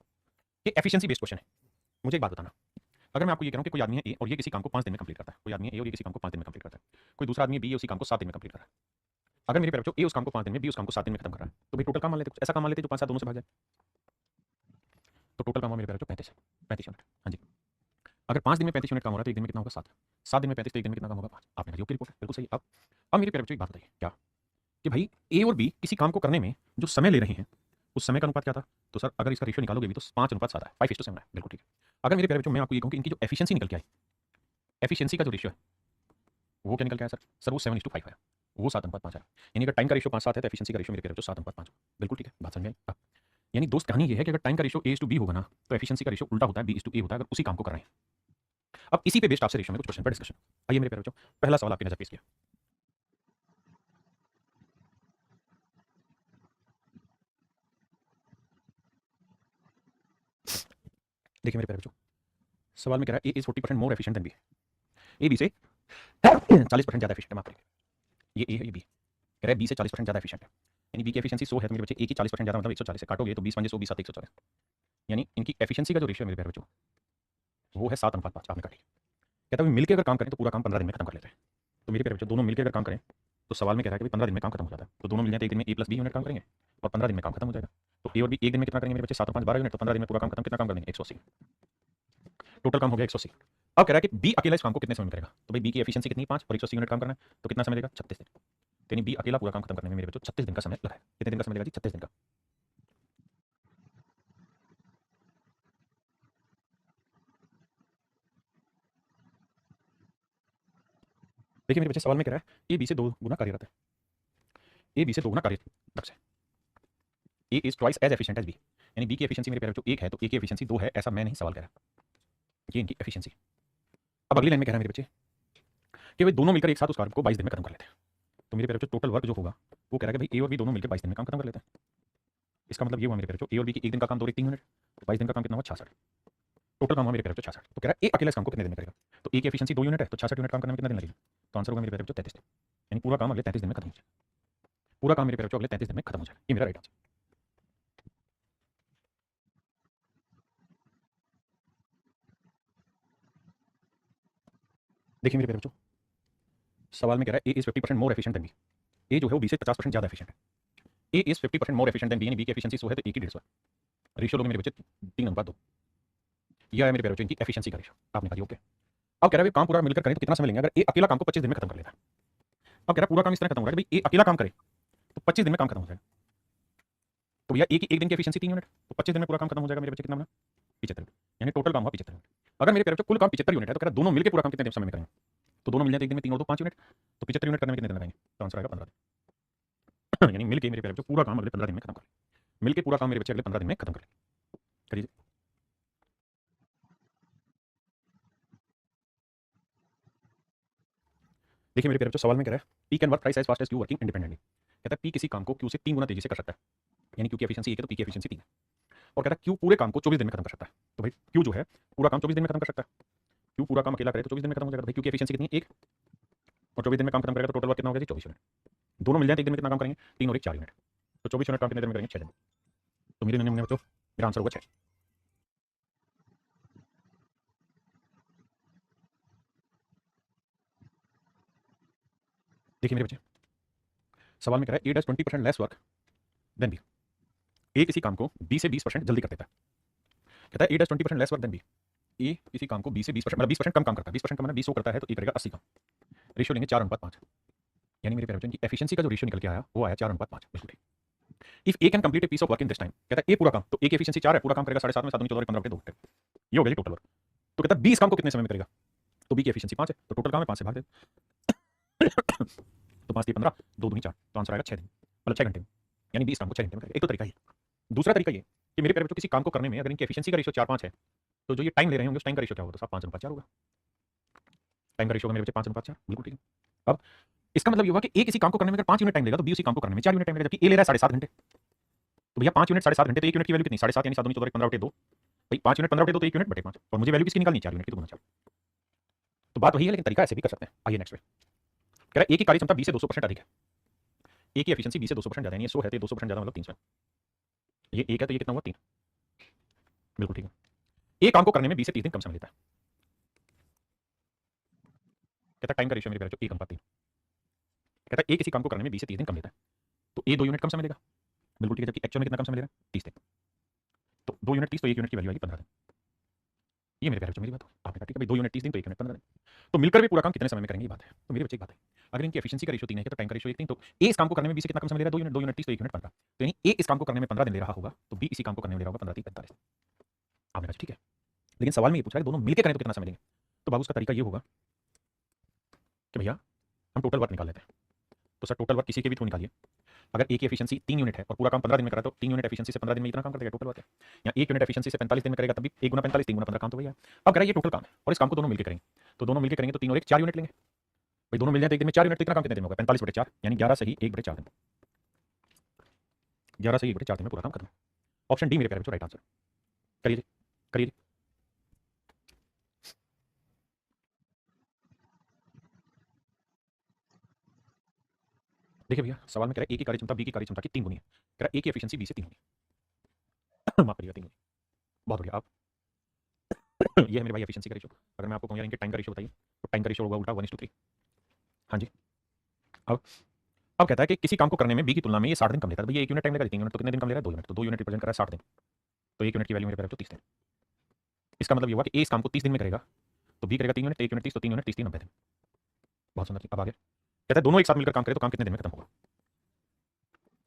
ये एफिशिएंसी बेस्ड क्वेश्चन है। मुझे एक बात बताना, अगर मैं आपको ये कह रहा हूं कि कोई आदमी है ए और ये किसी काम को 5 दिन में कंप्लीट करता है, कोई आदमी है ए और ये किसी काम को 5 दिन में कंप्लीट करता है, कोई दूसरा आदमी है बी उसी काम को 7 दिन में कंप्लीट कर रहा है। अगर मेरे प्यारे बच्चों ए उस काम को 5 दिन में, बी उस काम को 7 दिन में खत्म कर रहा है, तो भाई टोटल काम मान लेते, कुछ ऐसा काम मान लेते जो 5 7 दोनों से भाग जाए। तो टोटल काम मेरे प्यारे बच्चों 35 यूनिट। हाँ जी, अगर 5 दिन में 35 यूनिट काम हो रहा है तो 1 दिन में कितना होगा, 7। 7 दिन में 35, तो 1 दिन में कितना काम होगा, 5। आपने कहा ओके रिपोर्ट बिल्कुल सही। अब मेरे प्यारे बच्चों एक बात बताइए, क्या कि भाई ए और बी किसी काम को करने में जो समय ले रहे हैं उस समय का अनुपात क्या था, तो सर अगर इसका रेशियो निकालोगे भी तो 5:7 है, 5:7 है, बिल्कुल ठीक है। अगर मेरे प्यारे बच्चों मैं आपको ये कहूं कि इनकी जो एफिशिएंसी निकल के आई, एफिशिएंसी का जो रेशियो है वो क्या निकल के आया सर वो 7:5 है, वो 7:5 है। यानी अगर टाइम का रेशियो 5:7 है तो एफिशिएंसी का रेशियो मेरे प्यारे बच्चों 7:5। बिल्कुल ठीक है, बात समझ में आई। यानी दोस्त कहानी ये है कि अगर टाइम का रेशियो A:B होगा ना तो एफिशिएंसी का रेशियो उल्टा होता है, B:A होता है, अगर उसी काम को कर रहे हैं। अब इसी पे बेस्ड आपसे रेशियो में कुछ क्वेश्चन पर डिस्कशन। आइए मेरे प्यारे बच्चों, पहला सवाल आपकी नजर पेश किया। देखिए मेरे प्यारे बच्चों, सवाल में कह रहा है A is 40% more efficient than B. A B से 40% ज्यादा एफिशिएंट है, माफ करिए, ये ए है ये बी, कह रहा है बी से 40% ज्यादा एफिशिएंट है। यानी बी की एफिशिएंसी 100 है तो मेरे बच्चे ए की 40% ज्यादा मतलब 140 से काटोगे तो 20 5 100 20 7 140। यानी इनकी एफिशिएंसी का जो रेशियो है मेरे प्यारे बच्चों वो है 7:5। आपने काटी, कहता है मिलकर अगर काम करें तो पूरा काम 15 दिन में खत्म कर लेते हैं। तो मेरे प्यारे बच्चों दोनों मिलकर अगर काम करें तो सवाल में कह रहा है कि 15 दिन में काम खत्म हो जाता है, तो दोनों मिल जाते हैं, एक दिन में ए प्लस बी यूनिट काम करेंगे और 15 दिन में काम खत्म हो जाएगा। तो ए और बी एक दिन में कितना करेंगे मेरे बच्चे, 7 और 5 12 यूनिट, तो 15 दिन में पूरा काम खत्म, कितना काम कर देंगे, 180। टोटल काम हो गया 180। अब कह रहा है कि बी अकेला इस काम को कितने समय में करेगा, तो भाई बी की एफिशिएंसी कितनी, 5 और 180 यूनिट काम करना है, तो कितना समय लगेगा, 36 दिन। यानी बी अकेला पूरा काम खत्म करने में मेरे बच्चों 36 दिन का समय लगा है। कितने दिन का समय लगेगा जी, 36 दिन का। देखिए मेरे बच्चे सवाल में कह रहा है ए बी से 2 गुना कार्यरत है, ए बी से 2 गुना कार्यदक्ष है, A is twice as efficient as B. यानी बी की एफिशिएंसी मेरे प्यारे बच्चों 1 है तो ए की एफिशिएंसी 2 है, ऐसा मैं नहीं सवाल कह रहा, ये इनकी एफिशिएंसी। अब अगली लाइन में कह रहा है मेरे बच्चे कि भाई दोनों मिलकर एक साथ उस कार्य को 22 दिन में खत्म कर लेते हैं। तो मेरे प्यारे बच्चों टोटल वर्क जो होगा वो कह रहा है कि भाई ए और बी दोनों मिलकर 22 दिन में काम खत्म कर लेते हैं। इसका मतलब ये हुआ मेरे प्यारे बच्चों, ए और बी की एक दिन का काम 2 और 1 3 यूनिट, तो 22 दिन का काम कितना हुआ 66। टोटल काम हुआ मेरे प्यारे बच्चों 66। तो कह रहा है ए अकेला इस काम को कितने दिन में करेगा। तो ए की एफिशिएंसी 2 यूनिट है, तो 66 यूनिट काम करने में कितना दिन लगेगा। तो आंसर होगा मेरे प्यारे बच्चों 33 दिन, यानी पूरा काम अगले 33 दिन में खत्म हो जाएगा। पूरा काम मेरे प्यारे बच्चों अगले 33 दिन में खत्म हो जाएगा। ये मेरा राइट आंसर। देखिए मेरे प्यारे बच्चों, सवाल में कह रहा है A is 50% more efficient than B. A जो है वो बी से 50% ज्यादा एफिशिएंट है। A is 50% more efficient than B, यानी बी की एफिशिएंसी 100 है तो ए की 150 है। रेशियो लोगे मेरे बच्चे 3:2। यह है मेरे प्यारे बच्चों इनकी एफिशिएंसी का रेशियो। आपने कहा जी ओके। अब कह रहा है काम पूरा मिलकर करें तो कितना समय लेंगे। अगर ए अकेला काम को 25 दिन में खत्म कर लेता है, अब कह रहा है पूरा काम इस तरह खत्म हो रहा है कि भाई ए अकेला काम करे तो 25 दिन में काम खत्म हो जाएगा। तो भैया ए की एक दिन की एफिशिएंसी 3 यूनिट, तो 25 दिन में पूरा काम खत्म हो जाएगा मेरे बच्चे। कितना बना 75 यूनिट, यानी टोटल काम हुआ 75 यूनिट। अगर मेरे प्यारे बच्चों कुल काम 75 यूनिट है तो कह रहा है दोनों मिलकर पूरा काम कितने समय में करेंगे। तो दोनों मिल जाए एक दिन में 3 और 2 5 यूनिट, तो 75 यूनिट करने में कितने दिन लगाएंगे। तो आंसर आएगा 15 दिन। यानी मिलके मेरे प्यारे बच्चों पूरा काम अगले 15 दिन में खत्म कर ले। मिलके पूरा काम मेरे बच्चे अगले 15 दिन में खत्म कर ले। करिए। देखिए मेरे प्यारे बच्चों, सवाल में कह रहा है P can work thrice as fast as Q working independently. कहता है पी किसी काम को क्यू से 3 गुना तेजी से कर सकता है, यानी क्यू की एफिशिएंसी 1 है तो पी की एफिशिएंसी 3 है। और कहता है क्यू पूरे काम को 24 दिन में खत्म कर सकता है। तो भाई क्यू जो है पूरा काम 24 दिन में खत्म कर सकता है। क्यू पूरा काम अकेला करे तो 24 दिन में खत्म हो जाएगा। तो भाई क्यू की एफिशिएंसी कितनी है 1, और 24 दिन में काम खत्म करेगा तो टोटल वर्क कितना हो गया जी 24 यूनिट। दोनों मिल जाए तो एक दिन में कितना काम करेंगे 3 और 1 4 यूनिट, तो 24 यूनिट काम कितने दिन में करेंगे 6 दिन। तो मेरे नमूने बच्चों मेरा आंसर होगा 6। देखिए मेरे बच्चे, सवाल में कह रहा है A does 20% less work than B. A किसी काम को बी से 20% जल्दी कर देता है। कहता है A does 20% less work than B. A किसी काम को बी से 20% मतलब 20% कम काम करता है। 20% का मतलब 20 करता है तो ए करेगा 80 काम। रेशियो लेंगे 4:5, यानी मेरे प्यारे बच्चों की एफिशिएंसी का जो रेशियो निकल के आया वो आया 4:5। बिल्कुल ठीक। If A can complete a piece of work in this time, कहता है ए पूरा काम, तो ए की एफिशिएंसी 4 है, पूरा काम करेगा 7.5 में, 7 दूनी 14 15 बटे 2 घंटे, ये हो गया टोटल वर्क। तो कहता है 20 काम को कितने समय में करेगा। तो बी की एफिशिएंसी 5 है, तो टोटल काम है 5 से भाग दे। तो 5 3 15, 2 दूनी 4, तो आंसर आएगा 6 दिन, मतलब 6 घंटे में, यानी 20 काम को 6 घंटे में करेगा। एक तो तरीका ये। दूसरा तरीका ये कि मेरे प्यारे बच्चों किसी काम को करने में अगर इनकी एफिशिएंसी का रेशियो 4:5 है, तो जो ये टाइम ले रहे होंगे उस टाइम का रेशियो क्या होगा। तो 5:4 होगा। टाइम का रेशियो मेरे बच्चे 5:4, बिल्कुल ठीक है। अब इसका मतलब ये हुआ कि ए किसी काम को करने में अगर 5 यूनिट टाइम लेगा तो बी उसी काम को करने में 4 यूनिट टाइम लेगा, जबकि ए ले रहा है 7.5 घंटे। तो भैया 5 यूनिट 7.5 घंटे, तो 1 यूनिट की वैल्यू कितनी 7.5, यानी 7 दूनी 14 15 बटे 2। भाई 5 यूनिट 15 बटे 2 तो 1 यूनिट बटे 5, और मुझे वैल्यू किसकी निकालनी 4 यूनिट की, तो गुना 4। तो बात वही है, लेकिन तरीका ऐसे भी कर सकते हैं। आइए नेक्स्ट पे कह रहा है ए की कार्य क्षमता बी से 200% अधिक है। ए की एफिशिएंसी बी से 200% ज्यादा है, यानी 100 है तो 200% ज्यादा मतलब 300 है। ये 1 है तो ये कितना हुआ 3, बिल्कुल ठीक है। ए काम को करने में बी से 30 दिन कम समय लेता है। कहता है टाइम का रेशियो मेरे प्यारे 1:3। कहता है ए किसी काम को करने में बी से 30 दिन कम लेता है, तो ए 2 यूनिट कम समय लेगा, बिल्कुल ठीक है, जबकि एक्चुअल में कितना कम समय ले रहा है 30 दिन। तो 2 यूनिट 30 तो 1 यूनिट की वैल्यू आएगी 15 दिन। ये मेरे प्यारे बच्चों मेरी बात हो, आपने कहा ठीक है भाई 2 यूनिट 30 दिन तो 1 यूनिट 15 दिन, तो मिलकर भी पूरा काम कितने समय में करेंगे ये बात है। तो मेरे बच्चे एक बात है, अगर इनकी एफिशिएंसी का रेशियो 3 है तो टाइम का रेशियो 1 3, तो ए इस काम को करने में बी से कितना कम समय ले रहा है 2 यूनिट, 2 यूनिट 30 तो 1 यूनिट 15, तो यानी ए इस काम को करने में 15 दिन ले रहा होगा, तो बी इसी काम को करने में ले रहा होगा 15 3 45। आपने कहा ठीक है, लेकिन सवाल में ये पूछा है दोनों मिलकर करें तो कितना समय लेंगे। तो बाबू उसका तरीका ये होगा कि भैया हम टोटल वर्क निकाल लेते हैं। तो सर टोटल वर्क किसी के भी थ्रू निकालिए। अगर ए की एफिशिएंसी 3 यूनिट है और पूरा काम 15 दिन में करा तो 3 यूनिट एफिशिएंसी से 15 दिन में इतना काम कर देगा, टोटल वर्क है। या 1 यूनिट एफिशिएंसी से 45 दिन में करेगा तब भी 1 गुना 45 3 गुना 15 काम तो वही है। अब कह रहा है ये टोटल काम है और इस काम को दोनों मिलकर करेंगे, तो दोनों मिलकर करेंगे तो 3 और 1 4 यूनिट लेंगे। भाई दोनों मिल जाए तो एक दिन में 4 यूनिट, तो इतना काम कितने दिन में होगा 45/4, यानी 11 सही 1/4 दिन, 11 सही 1/4 दिन में पूरा काम खत्म। ऑप्शन डी मेरे प्यारे बच्चों राइट आंसर। करिए करिए। देखिए भैया सवाल में कह रहा है ए की कार्यक्षमता बी की कार्यक्षमता की 3 गुनी है। कह रहा है ए की एफिशिएंसी बी से 3 गुनी माफ करिएगा 3 गुनी। बहुत बढ़िया। अब ये है मेरे भाई एफिशिएंसी का रेशियो। अगर मैं आपको कहूँ यार इनके टाइम का रेशियो बताइए, तो टाइम का रेशियो होगा उल्टा 1:3। हाँ जी। अब अब कहता है कि किसी काम को करने में बी की तुलना में ये 60 दिन कम लेता है। भैया 1 यूनिट टाइम लेगा 3 यूनिट, तो कितने दिन कम ले रहा है 2 यूनिट, तो 2 यूनिट रिप्रेजेंट कर रहा है 60 दिन, तो 1 यूनिट की वैल्यू मेरे पास 30 दिन। इसका मतलब ये हुआ कि ए इस काम को 30 दिन में करेगा, तो बी करेगा 3 यूनिट, 1 यूनिट 30, तो 3 यूनिट 30 3 90 दिन। बहुत सुंदर। अब आगे कहता है दोनों एक साथ मिलकर काम करे तो काम कितने दिन में खत्म होगा।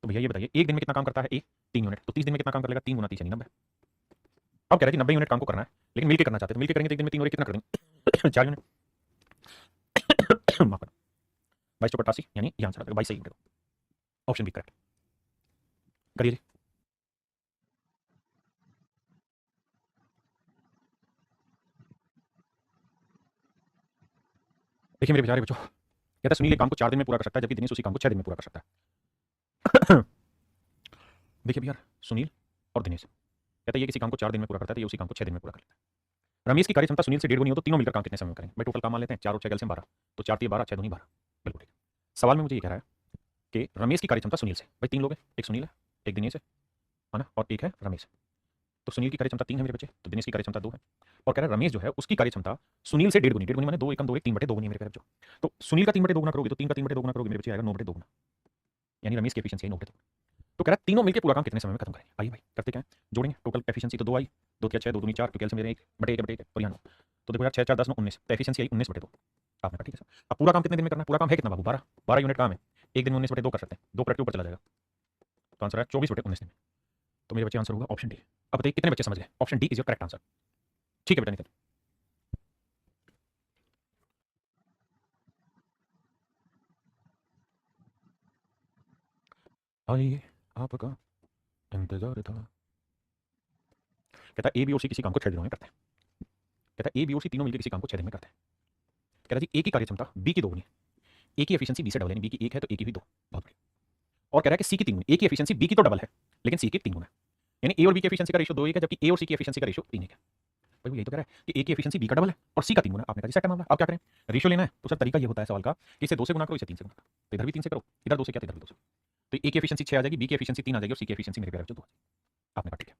तो भैया ये बताइए एक दिन में कितना काम करता है ए 3 यूनिट, तो 30 दिन में कितना काम कर लेगा 3 गुना 30 यानी 90। अब कह रहा है कि 90 यूनिट काम को करना है, लेकिन मिलकर करना चाहते हैं, तो मिलकर करेंगे तो एक दिन में 3 और 1 कितना कर देंगे 4 यूनिट। माफ करना 22/88, यानी ये आंसर आ जाएगा 22 सही यूनिट। Option B correct. करिए। देखिए मेरे प्यारे बच्चों, कहता है सुनील एक काम को 4 दिन में पूरा कर सकता है, जबकि दिनेश उसी काम को 6 दिन में पूरा कर सकता है। देखिए भैया, सुनील और दिनेश, कहता है ये किसी काम को 4 दिन में पूरा करता है तो ये उसी काम को 6 दिन में पूरा कर लेता है। रमेश की कार्य क्षमता सुनील से 1.5 गुनी हो तो तीनों मिलकर काम कितने समय में करेंगे? भाई टोटल काम मान लेते हैं, 4 और 6 कैलसियम 12, तो 4 3 12, 6 दूनी 12। बिल्कुल ठीक है। सवाल में मुझे ये कह रहा है कि रमेश की कार्य क्षमता सुनील से, भाई 3 लोग हैं, एक सुनील है, एक दिनेश है ना, और एक है रमेश। तो सुनील की कार्य क्षमता 3 है मेरे बच्चे, तो दिनेश की कार्य क्षमता 2 है। और कह रहा है रमेश जो है उसकी कार्य क्षमता सुनील से 1.5 गुनी माने 2 एकम 2 1 3/2 गुनी है मेरे बच्चों। तो सुनील का 3/2 गुना करोगे तो 3 का 3/2 गुना करोगे मेरे बच्चे आएगा 9/2 गुना, यानी रमेश की एफिशिएंसी है 9/2। तो कह रहा है तीनों मिलकर पूरा काम कितने समय में खत्म करेंगे? आइए भाई करते क्या है, जोड़ेंगे। टोटल एफिशिएंसी तो 2 आई, 2 3 6 2 दूनी 4, क्योंकि कैलसियम मेरे 1 बटे 1 बटे 1 और यहाँ 9। तो देखो यार 6 4 10 9 19, तो एफिशिएंसी आई 19/2। आपने कहा ठीक है सर। अब पूरा काम कितने दिन में करना है? पूरा काम है कितना बाबू? 12 12 यूनिट काम है, एक दिन में 19/2 कर सकते हैं, 2 प्रोडक्ट ऊपर चला जाएगा, तो आंसर है 24/19 दिन में। तो मेरे बच्चे आंसर होगा ऑप्शन डी। अब बताइए कितने बच्चे समझ गए? Option D is your correct answer. ठीक है बेटा नितिन। आइए आपका इंतजार था। कहता है ए बी और सी किसी काम को 6 दिनों में करते हैं। कहता है ए बी और सी तीनों मिलकर किसी काम को 6 दिन में करते हैं। कहता है जी ए की कार्य क्षमता बी की 2 गुनी, ए की एफिशिएंसी बी से डबल, यानी बी की 1 है तो ए की भी 2, बहुत बढ़िया। और कह रहा है कि सी की 3 गुनी, ए की एफिशिएंसी बी की तो डबल है लेकिन सी की 3 गुना है, यानी ए और बी की एफिशिएंसी का रेशियो 2 1 है, जबकि ए और सी की एफिशिएंसी का रेशियो 3 1 है। भाई वो यही तो कह रहा है कि ए की एफिशिएंसी बी का डबल है और सी का 3 गुना। आपने कहा जी सेट है मामला, आप क्या करें? रेशियो लेना है तो सर तरीका ये होता है सवाल का कि इसे 2 से गुना करो, इसे 3 से गुना करो, तो इधर भी 3 से करो, इधर 2 से किया तो इधर भी 2 से। तो ए की एफिशिएंसी 6 आ जाएगी, बी की एफिशिएंसी 3 आ जाएगी और सी की एफिशिएंसी मेरे प्यारे बच्चों 2 आ जाएगी। आपने कहा ठीक है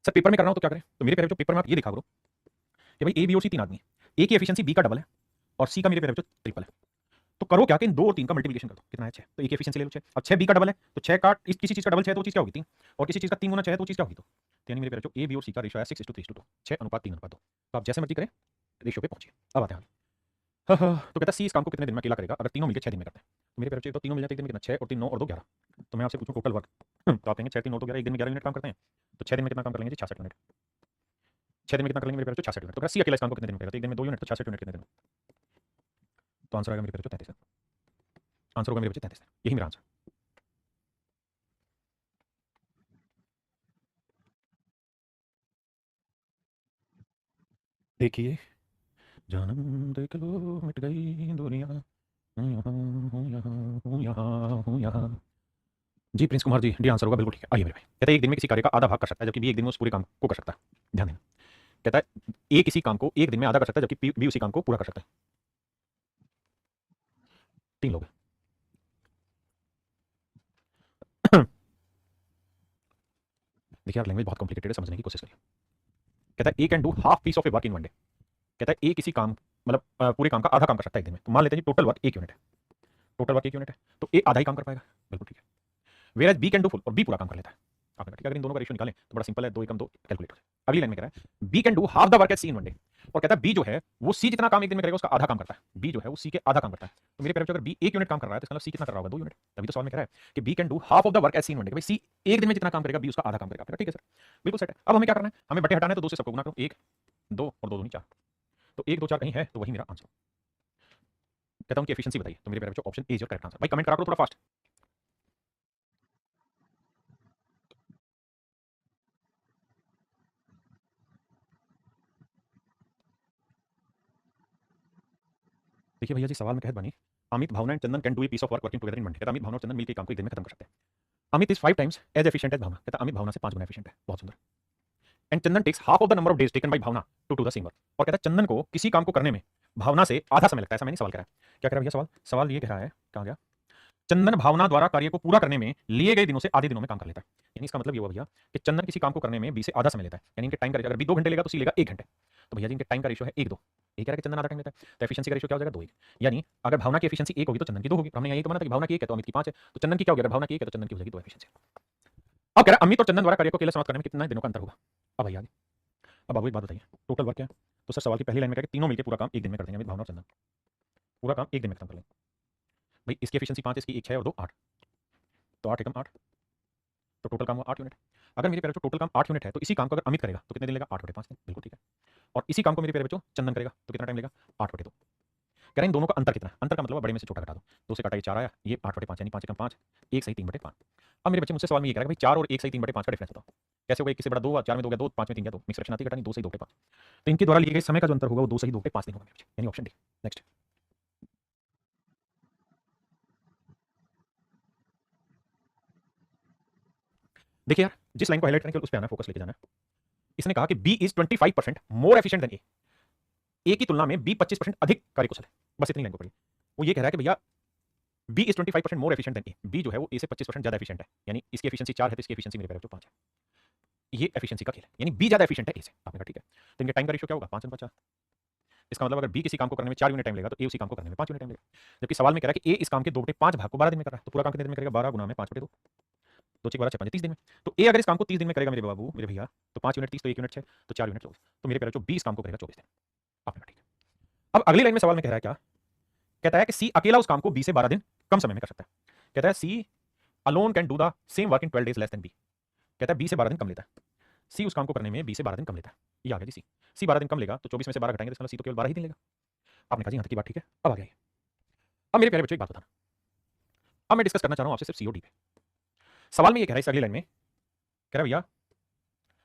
सर, पेपर में करना हो तो क्या करें? तो मेरे प्यारे बच्चों पेपर में आप ये दिखा करो कि भाई ए बी और सी 3 आदमी है, ए की एफिशिएंसी बी का डबल है और सी का मेरे प्यारे बच्चों ट्रिपल है। तो करो क्या कि इन 2 और 3 का मल्टीप्लिकेशन कर दो, कितना है 6, तो एक एफिशिएंसी ले लो 6। अब 6 बी का डबल है तो 6 का किसी चीज का डबल 6 तो वो चीज क्या होगी 3, और किसी चीज का 3 गुना 6 है तो वो चीज क्या होगी 2। तो यानी मेरे प्यारे बच्चों ए बी और सी का रेशियो है 6:3:2, 6:3:2। तो आप जैसे मर्जी करें रेशियो पे पहुंचिए। अब आते हैं आगे। हाँ हाँ, तो कहता है सी इस काम को कितने दिन में अकेला करेगा अगर तीनों मिलकर 6 दिन में करते हैं? तो मेरे प्यारे बच्चों तो तीनों मिल जाते एक दिन में कितना, 6 और 3 9 और 2 11। तो मैं आपसे पूछूं टोटल वर्क, तो आप कहेंगे 6 3 9 2 11, एक दिन में 11 यूनिट काम करते हैं, तो 6 दिन में कितना काम कर लेंगे जी? 66 यूनिट। 6 दिन में कितना कर लेंगे मेरे प्यारे बच्चों? 66 यूनिट। तो सी अकेला इस काम को कितने दिन में करेगा? तो एक दिन में 2 यूनिट, तो 66 यूनिट कितने दिन में? तो आंसर आएगा मेरे प्यारे बच्चों 33। आंसर होगा मेरे बच्चे 33, यही मेरा आंसर। देखिए जानम देख लो मिट गई दुनिया, हूँ यहाँ हूँ यहाँ हूँ यहाँ हूँ यहाँ। जी Prince Kumar ji, D answer होगा बिल्कुल ठीक है। आइए मेरे भाई, कहता है एक दिन में किसी कार्य का आधा भाग कर सकता है जबकि बी एक दिन में उस पूरे काम को कर सकता है। ध्यान देना, कहता है ए किसी काम को एक दिन में आधा कर सकता है जबकि बी उसी काम को पूरा कर सकता है। 3 लोग हैं। देखिए यार लैंग्वेज बहुत कॉम्प्लिकेटेड है, समझने की कोशिश करिए। कहता है A can do half piece of a work in 1 day. कहता है ए किसी काम मतलब पूरे काम का आधा काम कर सकता है एक दिन में, तो मान लेते हैं टोटल वर्क 1 यूनिट है, टोटल वर्क 1 यूनिट है, तो ए आधा ही काम कर पाएगा। बिल्कुल ठीक है। Whereas B can do full, और बी पूरा काम कर लेता है। आपने कहा ठीक है, अगर इन दोनों का रेशियो निकालें तो बड़ा सिंपल है, 2 एकम 2 कैलकुलेट हो जाए। अगली लाइन में कह रहा है B can do half the work as C in 1 day, और कहता है बी जो है वो सी जितना काम एक दिन में करेगा उसका आधा काम करता है, बी जो है वो सी के आधा काम करता है। तो मेरे प्यारे अगर बी 1 यूनिट काम कर रहा है तो इसका मतलब सी कितना कर रहा होगा? 2 यूनिट। तभी तो सवाल में कह रहा है कि B can do half of the work as C in 1 day, भाई सी एक दिन में जितना काम करेगा बी उसका आधा काम करेगा। आपने कहा ठीक है सर, बिल्कुल सेट है। अब हमें क्या करना है? हमें बटे हटाना है, तो 2 से सबको गुना करो, 1 2 और 2 दूनी 4, तो 1 2 4 कहीं है तो वही मेरा आंसर। कहता हूं कि एफिशिएंसी बताइए, तो मेरे प्यारे बच्चों option A is your correct answer. भाई कमेंट करा करो थोड़ा फास्ट। देखिए भैया जी, सवाल में कहत बनी Amit Bhavna and Chandan can do a piece of work working together in Monday. कहता अमित भावना और चंदन मिलकर काम को एक दिन में खत्म कर सकते हैं। Amit is 5 times as efficient as Bhavna. कहता अमित भावना से 5 गुना एफिशिएंट है, बहुत सुंदर। And Chandan takes half of the number of days taken by Bhavna to do the same work. और कहता है चंदन को किसी काम को करने में भावना से आधा समय लगता है। ऐसा मैंने सवाल करा है, क्या कह रहा है भैया? सवाल सवाल ये कह रहा है, कहाँ गया? चंदन भावना द्वारा कार्य को पूरा करने में लिए गए दिनों से आधे दिनों में काम कर लेता है। यानी इसका मतलब ये हुआ भैया कि चंदन किसी काम को करने में बी से आधा समय लेता है, यानी इनके टाइम का रेशियो अगर बी 2 घंटे लेगा तो सी लेगा 1 घंटे। तो भैया जी इनके टाइम का रेशियो है 1 2। ये कह रहा है कि चंदन आधा टाइम लेता है, तो एफिशिएंसी का रेशियो क्या हो जाएगा? 2 1। यानी अगर भावना की एफिशिएंसी 1 होगी तो चंदन की 2 होगी। हमने यही तो माना था कि भावना की 1 है तो अमित की 5 है, तो चंदन की क्या होगी? अगर भावना की 1 है तो चंदन की हो जाएगी 2 एफिशिएंसी। अब कह रहा है अमित और चंदन द्वारा कार्य को अकेले समाप्त करने में कितना दिनों का अंतर होगा? अब भैया आगे, अब बाबू एक बात बताइए, टोटल वर्क क्या है? तो सर सवाल की पहली लाइन में कहा कि तीनों मिलकर पूरा काम एक दिन में कर देंगे, अमित भावना और चंदन पूरा काम एक दिन में खत्म कर लेंगे। भाई इसकी एफिशिएंसी 5, इसकी 1 6 और 2 8, तो 8 एकम 8, तो टोटल काम हुआ 8 यूनिट। अगर मेरे प्यारे बच्चों टोटल काम 8 यूनिट है तो इसी काम को अगर अमित करेगा तो कितने दिन लेगा? 8/5 दिन। बिल्कुल ठीक है। और इसी काम को मेरे प्यारे बच्चों चंदन करेगा तो कितना टाइम लेगा? 8/2। कह रहे हैं इन दोनों का अंतर कितना है? अंतर का मतलब बड़े में से छोटा घटा दो, 2 से काटा ये 4 आया, ये 8/5 यानी 5 एकम 5, 1 सही 3/5। अब मेरे बच्चे मुझसे सवाल में ये कह रहा है भाई 4 और 1 सही 3/5 का डिफरेंस बताओ। कैसे होगा? 1 से बड़ा 2 हुआ, 4 में 2 गया 2, 5 में 3 गया 2, मिक्स फ्रैक्शन आती है घटानी, 2 सही 2/5। तो इनके द्वारा लिए गए समय का जो अंतर होगा वो 2 सही 2/5 दिन होगा मेरे बच्चे, यानी ऑप्शन डी। नेक्स्ट, देखिए यार, जिस लाइन को हाईलाइट करने के लिए उस पे आना, फोकस लेके जाना है। इसने कहा कि B is 25% more efficient than A की तुलना में बी 25% अधिक कार्यकुशल है। बस इतनी लाइन को पढ़िए। वो ये कह रहा है कि भैया B is 25% more efficient than A, B जो है वो ए से 25% ज्यादा एफिशिएंट है, यानी इसकी एफिशिएंसी 4 है तो इसकी एफिशिएंसी मेरे पैर 5 है। ये एफिशिएंसी का खेल है, यानी बी ज्यादा एफिशिएंट है ए से। आपने कहा ठीक है, तो इनके टाइम का रेशियो क्या होगा? 5:4। इसका मतलब अगर बी किसी काम को करने में 4 यूनिट टाइम लेगा तो ए उसी काम को करने में 5 यूनिट टाइम लेगा। जबकि सवाल में कह रहा है कि ए इस काम के 2/5 भाग को 12 दिन में कर रहा है, तो पूरा काम कितने दिन में करेगा? 12 गुना में 5/2, 2 6 12 6 5 30 दिन में। तो ए अगर इस काम को 30 दिन में करेगा मेरे बाबू, मेरे भैया, तो 5 यूनिट 30, तो 1 यूनिट 6, तो 4 यूनिट 24, तो मेरे पैर 20 काम को करेगा 24 दिन। आपने कहा ठीक है। अब अगली लाइन में सवाल में कह रहा है क्या? कहता है कि सी अकेला उस काम को बी से 12 दिन कम समय में कर सकता है। कहता है C alone can do the same work in 12 days less than B. कहता है बी से 12 दिन कम लेता है, सी उस काम को करने में बी से 12 दिन कम लेता है। ये आ गया जी, सी 12 दिन कम लेगा तो 24 में से 12 घटाएंगे तो इसका मतलब सी तो केवल 12 ही दिन लेगा। आपने कहा जी यहाँ तक की बात ठीक है। अब आ गया ये। अब मेरे प्यारे बच्चों एक बात बताना, अब मैं डिस्कस करना चाह रहा हूं आपसे सिर्फ सी और डी पे। सवाल में ये कह रहा है इस अगली लाइन में, कह रहा है भैया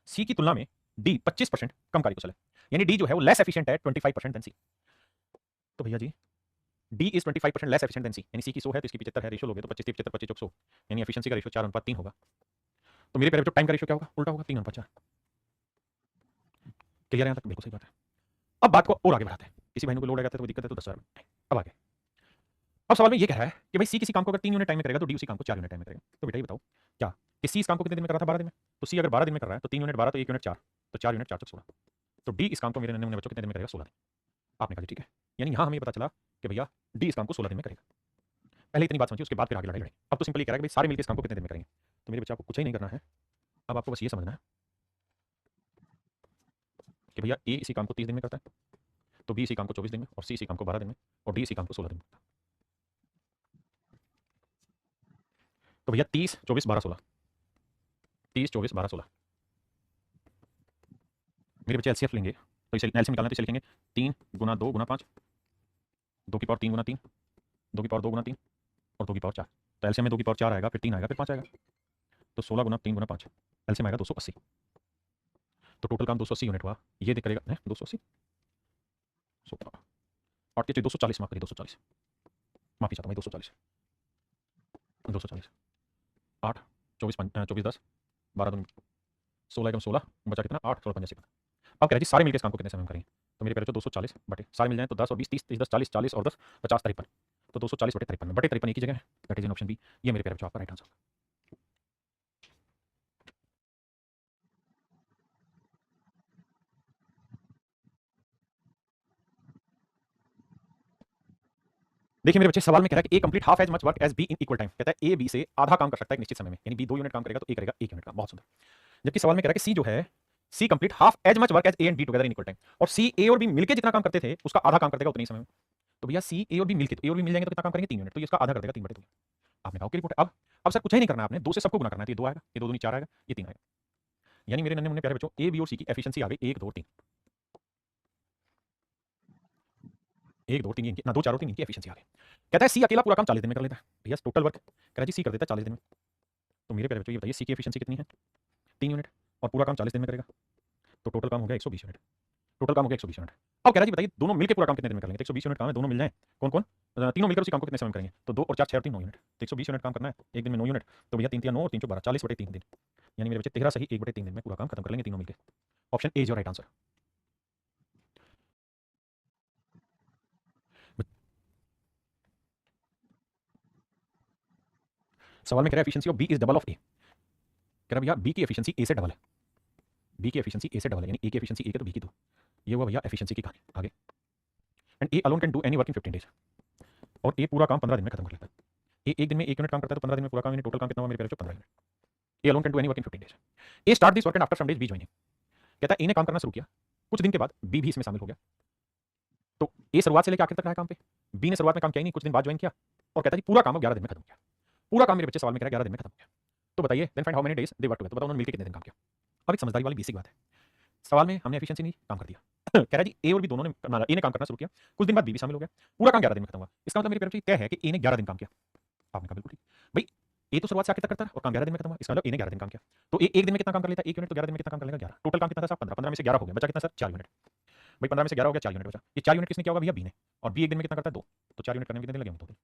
सी की तुलना में डी 25% कम कार्यकुशल है, यानी डी जो है वो लेस एफिशिएंट है 25% देन सी। तो भैया जी D is 25% less efficient than C, यानी सी की 100 है तो इसकी 75 है, रेशियो लोगे तो 25 75 25 100, यानी एफिशिएंसी का रेशियो 4:3 होगा। तो मेरे प्यारे बच्चों टाइम का रेशियो क्या होगा? उल्टा होगा, 3:4। क्लियर है यहाँ तक? बिल्कुल सही बात है। अब बात को और आगे बढ़ाते हैं। किसी भाई को लोड आ जाता है तो दिक्कत है तो 10,000 में। अब आगे, अब सवाल में ये कह रहा है कि भाई सी किसी काम को अगर 3 यूनिट टाइम में करेगा तो डी उसी काम को 4 यूनिट टाइम में करेगा। तो बेटा ये बताओ क्या कि सी इस काम को कितने दिन में कर रहा था? 12 दिन में। तो सी अगर 12 दिन में कर रहा है तो 3 यूनिट 12, तो 1 यूनिट 4, तो 4 यूनिट 4 तक 16। तो डी इस काम को मेरे नन्हे मुन्ने बच्चों कितने दिन में करेगा? 16 दिन। आपने कहा जी ठीक है, यानी यहां हमें पता चला कि भैया डी इस काम को 16 दिन में करेगा। पहले इतनी बात समझिए, उसके बाद फिर आगे लड़ाई लड़े। अब तो सिंपली कह रहा है कि भाई सारे मिलकर इस काम को कितने दिन में करेंगे। तो मेरे बच्चे आपको कुछ ही नहीं करना है, अब आपको बस ये समझना है कि भैया ए इसी काम को 30 दिन में करता है, तो बी इसी काम को 24 दिन में, और सी इसी काम को 12 दिन में, और डी इसी काम को 16 दिन में। तो भैया 30 24 12 16, 30 24 12 16। मेरे बच्चे एलसीएफ लेंगे तो इसे एलसीएम निकालना, तो इसे लिखेंगे 3 गुना 2 गुना 5, 2 की पावर 3 गुना 3, 2 की पावर 2 गुना 3, और 2 की पावर 4। तो एलसीएम में 2 की पावर 4 आएगा, फिर 3 आएगा, फिर 5 आएगा, तो 16 गुना 3 गुना 5, एलसीएम आएगा 280। तो टोटल काम 280 यूनिट हुआ। ये देख करेगा 280 और 240 माफ करिए, 240 माफी चाहता हूँ, 240 240 8 24 24 10 12 2 16 एकम 16 बचा कितना? 8 16 85। अब कह रहा जी सारे मिलकर इस काम को कितने समय में करेंगे? तो मेरे पैर 240 बटे सारे मिल जाए तो 10 और 20 30 30 10 40 40 और 10 50 53। तो 240 बटे 53 में बटे 53 एक ही जगह है, that is in option B. ये मेरे पैर आपका राइट आंसर। देखिए मेरे बच्चे सवाल में कह रहा है कि A complete half as much work as B in equal time. कहता है ए बी से आधा काम कर सकता है एक निश्चित समय में, यानी बी 2 यूनिट काम करेगा तो ए करेगा 1 यूनिट काम। बहुत सुंदर। जबकि सवाल में कह रहा है कि सी जो है C complete half as much work as A and B together in equal time, और सी ए और बी मिलकर जितना काम करते थे उसका आधा काम कर देगा उतने ही समय में। तो भैया सी ए और बी मिलकर, तो ए और बी मिल जाएंगे तो कितना काम करेंगे? 3 यूनिट, तो ये इसका आधा कर देगा 3/2। आपने कहा ओके रिपोर्ट। अब सर कुछ ही नहीं करना है आपने, 2 से सबको गुना करना है, तो ये 2 आएगा, ये 2 दूनी 4 आएगा, ये 3 आएगा। यानी मेरे नन्हे मुन्ने प्यारे बच्चों ए बी और सी की एफिशिएंसी आ गई 1 2 3, 1 2 3 इनकी ना 2 4 और 3 इनकी एफिशिएंसी आ गई। कहता है सी अकेला पूरा काम 40 दिन में कर लेता है। भैया टोटल वर्क कह रहा है जी सी कर देता है 40 दिन में। तो मेरे प्यारे बच्चों ये बताइए सी की एफिशिएंसी कितनी है? 3 यूनिट, और पूरा काम 40 दिन में करेगा, तो टोटल काम हो गया 120 यूनिट। टोटल काम हो गया 120 यूनिट। अब कह रहा है जी बताइए दोनों मिलकर पूरा काम कितने दिन में कर लेंगे? तो 120 यूनिट काम है, दोनों मिल जाए कौन कौन? तीनों मिलकर उसी काम को कितने समय में करेंगे? तो 2 और 4 6 और 3 9 यूनिट, तो 120 यूनिट काम करना है एक दिन में 9 यूनिट। तो भैया 3 3 9 और 3 4 12 40/3 दिन, यानी मेरे बच्चे 13 सही 1/3 दिन में पूरा काम खत्म कर लेंगे तीनों मिलकर। Option A is your right answer. सवाल में कह रहा है efficiency of B is double of A. कह रहा भैया बी की एफिशिएंसी ए से डबल है, बी की एफिशिएंसी ए से डबल है, यानी ए की एफिशिएंसी 1 है तो बी की 2। ये हुआ भैया एफिशिएंसी की कहानी। आगे, and A alone can do any work in 15 days, और ए पूरा काम 15 दिन में खत्म कर लेता है। ए एक दिन में 1 यूनिट काम करता है तो 15 दिन में पूरा काम, यानी टोटल काम कितना हुआ मेरे प्यारे? 15 unit. A alone can do any work in 15 days. A start this work and after some days B joining. कहता है ए ने काम करना शुरू किया, कुछ दिन के बाद बी भी इसमें शामिल हो गया। तो ए शुरुआत से लेकर आखिर तक रहा है काम पे, बी ने शुरुआत में काम किया ही नहीं, कुछ दिन बाद ज्वाइन किया, और कहता है पूरा काम 11 दिन में खत्म किया। पूरा काम मेरे बच्चे सवाल में कह रहा है 11 दिन में खत्म किया। तो बताइए then find how many days they work together, तो बताओ उन्होंने मिलकर कितने दिन काम किया। अब एक समझदारी वाली बेसिक बात है, सवाल में हमने एफिशिएंसी नहीं काम कर दिया। कह रहा है जी ए और बी दोनों ने, ए ने काम करना शुरू किया, कुछ दिन बाद बी भी शामिल हो गया, पूरा काम 11 दिन में खत्म हुआ। इसका मतलब मेरे पेरेंट्स तय है कि ए ने 11 दिन काम किया। आपने कहा बिल्कुल ठीक भाई, ए तो शुरुआत से आखिर तक करता है और काम 11 दिन में खत्म हुआ, इसका मतलब ए ने 11 दिन काम किया। तो ए एक दिन में कितना काम कर लेता है? 1 यूनिट, तो 11 दिन में कितना काम कर लेगा? 11। टोटल काम कितना था? 15, 15 में से 11 हो गया, बचा कितना सर? 4 यूनिट। भाई 15 में से 11 हो गया, 4 यूनिट बचा। ये 4 यूनिट किसने किया होगा भैया? बी ने, और बी एक दिन में कितना करता है? 2, तो 4 यूनिट करने में कितने दिन लगे होंगे? 2 दिन।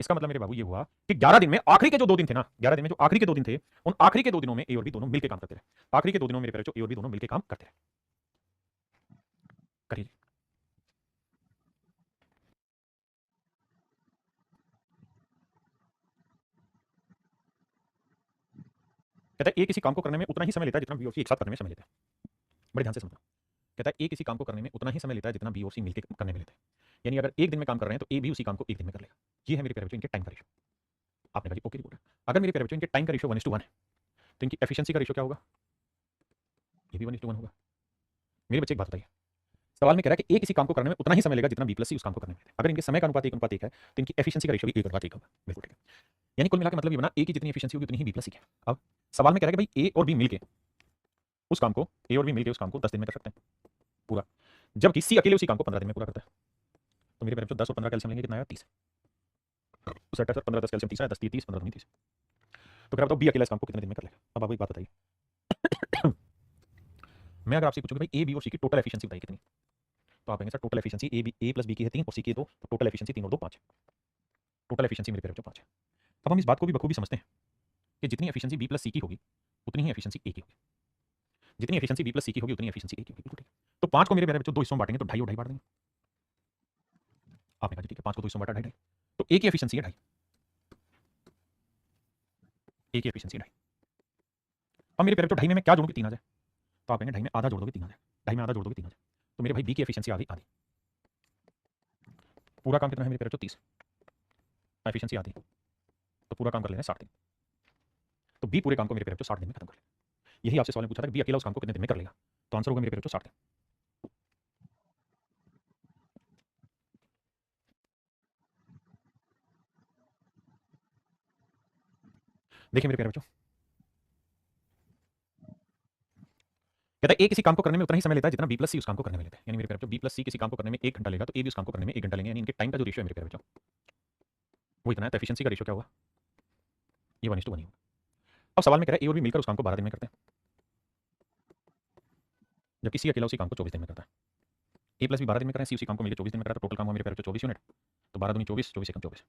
इसका मतलब मेरे बाबू ये हुआ कि 11 दिन में आखिरी के जो 2 दिन थे ना, 11 दिन में जो आखिरी के 2 दिन थे, उन आखिरी के 2 दिनों में ए और बी दोनों मिलकर काम करते रहे। आखिरी के 2 दिनों में मेरे प्यारे बच्चों ए और बी दोनों मिलकर काम करते रहे। करिए। कहता है ए किसी काम को करने में उतना ही समय लेता है जितना बी और सी एक साथ करने में समय लेते हैं। बड़े ध्यान से समझना। कहता है ए किसी काम को करने में उतना ही समय लेता है जितना बी और सी मिलकर करने में लेते हैं। यानी अगर एक दिन में काम कर रहे हैं तो ए भी उसी काम को एक दिन में कर लेगा। ये है मेरे प्यारे बच्चों इनके टाइम का रेशियो। आपने कहा जी ओके रिपोर्ट है। अगर मेरे प्यारे बच्चों इनके टाइम का रेशियो 1:1 है तो इनकी एफिशिएंसी का रेशियो क्या होगा? ये भी 1:1 होगा। मेरे बच्चे एक बात बताइए, सवाल में कह रहा है कि ए किसी काम को करने में उतना ही समय लेगा जितना बी प्लस सी उस काम को करने में लेगा। अगर इनके समय का अनुपात 1:1 है तो इनकी एफिशिएंसी का रेशियो भी 1:1 होगा। बिल्कुल ठीक है। यानी कुल मिलाकर मतलब ये बना ए की जितनी एफिशिएंसी होगी उतनी ही बी प्लस सी की। अब सवाल में कह रहा है कि भाई ए और बी मिलके उस काम को, ए और बी मिलके उस काम को 10 दिन में कर सकते हैं पूरा, जबकि सी अकेले उसी काम को 15 दिन में पूरा करता है। तो मेरे प्यारे बच्चों 10 और 15 कैल्शियम लेंगे कितना आया? 30। तो सेट है सर, 15 10 कैल्शियम 30 है, 10 30 30 15 दूनी 30। तो क्या बताओ बी अकेला इस काम को कितने दिन में कर लेगा? अब आप एक बात बताइए मैं अगर आपसे पूछूं कि भाई ए बी और सी की टोटल एफिशिएंसी बताइए कितनी, तो आप कहेंगे सर टोटल एफिशिएंसी ए प्लस बी की है 3 और सी की है 2, तो टोटल एफिशिएंसी 3 और 2 5 है। टोटल एफिशिएंसी मेरे प्यारे बच्चों 5 है। अब हम इस बात को भी बखूबी समझते हैं कि जितनी एफिशिएंसी बी प्लस सी की होगी उतनी ही एफिशिएंसी ए की होगी। जितनी एफिशिएंसी बी प्लस सी की होगी उतनी एफिशिएंसी ए की होगी। बिल्कुल ठीक है। तो 5 को मेरे प्यारे बच्चों 2 हिस्सों में बांटेंगे तो 2.5 और 2.5 बांट देंगे। आपने कहा ठीक है 5 को 2 हिस्सों में बांटा 2.5, तो ए की एफिशिएंसी है 2.5। ए की एफिशिएंसी 2.5। अब मेरे प्यारे बच्चों 2.5 में मैं क्या जोड़ूंगी? 3 आ जाए। तो आप कहेंगे 2.5 में आधा जोड़ दोगे 3 आ जाए, 2.5 में आधा जोड़ दोगे 3 आ जाए। तो मेरे भाई बी की एफिशिएंसी आ गई आधी। पूरा काम कितना है मेरे प्यारे बच्चों? 30। एफिशिएंसी आधी, तो पूरा काम कर लेना 60 दिन। तो बी पूरे काम को मेरे प्यारे बच्चों 60 दिन में खत्म कर लेगा। यही आपसे सवाल में पूछा था कि बी अकेला उस काम को कितने दिन में कर लेगा, तो आंसर होगा मेरे प्यारे बच्चों 60 दिन। देखिए मेरे प्यारे बच्चों, कहता है ए किसी काम को करने में उतना ही समय लेता है जितना बी प्लस सी उस काम को करने में लेता है। यानी मेरे प्यारे बच्चों बी प्लस सी किसी काम को करने में 1 घंटा लेगा तो ए भी उस काम को करने में 1 घंटा लेंगे। यानी इनके टाइम का जो रेशियो है मेरे प्यारे बच्चों वो इतना है। तो एफिशिएंसी का रेशियो क्या होगा? ये 1:1 ही होगा। अब सवाल में कह रहा है ए और बी मिलकर उस काम को 12 दिन में करते हैं, जबकि सी अकेला उसी काम को 24 दिन में करता है। ए प्लस बी 12 दिन में करें, सी उसी काम को मिलकर 24 दिन में करा, तो टोटल काम हुआ मेरे प्यारे बच्चों 24 यूनिट। तो 12 दूनी 24, 24 एकम 24।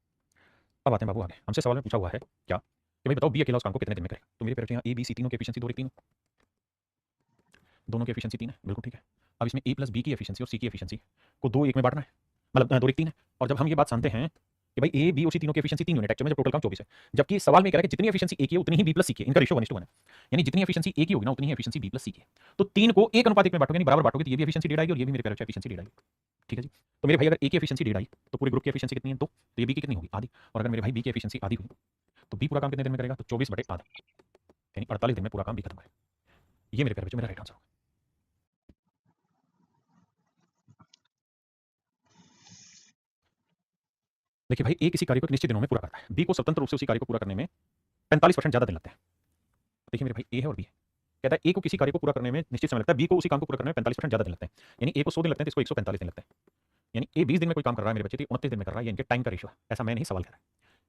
अब आते हैं बाबू आगे। हमसे सवाल में पूछा हुआ है क्या कि भाई बताओ बी अकेला उस काम को कितने दिन में करेगा? तो मेरे प्यारे बच्चों यहाँ ए बी सी तीनों की एफिशिएंसी 2 3 दोनों की एफिशिएंसी 3 है। बिल्कुल ठीक है। अब इसमें ए प्लस बी की एफिशिएंसी और सी की एफिशिएंसी को 2 1 में बांटना है, मतलब 2 1 3 है। और जब हम ये बात जानते हैं कि भाई ए बी और सी तीनों की एफिशिएंसी 3 यूनिट एक्चुअल में जब टोटल काम 24 है, जबकि सवाल में कह रहा है कि जितनी एफिशिएंसी ए की है उतनी ही बी प्लस सी की है। इनका रेशियो 1:1 है। यानी जितनी एफिशिएंसी ए की होगी ना उतनी ही एफिशिएंसी बी प्लस सी की है। तो 3 को 1:1 में बांटोगे, यानी बराबर बांटोगे, तो ये भी एफिशिएंसी 1.5 आएगी और ये भी मेरे प्यारे बच्चों एफिशिएंसी 1.5 आएगी। ठीक है जी। तो मेरे भाई अगर ए की एफिशिएंसी 1.5 तो पूरे ग्रुप की एफिशिएंसी कितनी है? 2। तो ये बी की कितनी होगी? आधी। और अगर मेरे भाई बी की एफिशिएंसी आधी हुई तो बी पूरा काम कितने दिन में करेगा? तो 24/8 यानी 48 दिन में पूरा काम बी खत्म करेगा। ये मेरे प्यारे बच्चों मेरा राइट आंसर होगा। देखिए भाई ए किसी कार्य को एक निश्चित दिनों में पूरा करता है, बी को स्वतंत्र रूप से उसी कार्य को पूरा करने में 45% ज्यादा दिन लगते हैं। देखिए मेरे भाई ए है और बी है। कहता है ए को किसी कार्य को पूरा करने में निश्चित समय लगता है, बी को उसी काम को पूरा करने में 45% ज्यादा दिन लगते हैं। यानी ए को 100 दिन लगते हैं तो इसको 145 दिन लगते हैं। यानी ए 20 दिन में कोई काम कर रहा है मेरे बच्चे, 29 दिन में कर रहा है। ये इनके टाइम का रेशियो है। ऐसा मैं नहीं सवाल कर रहा है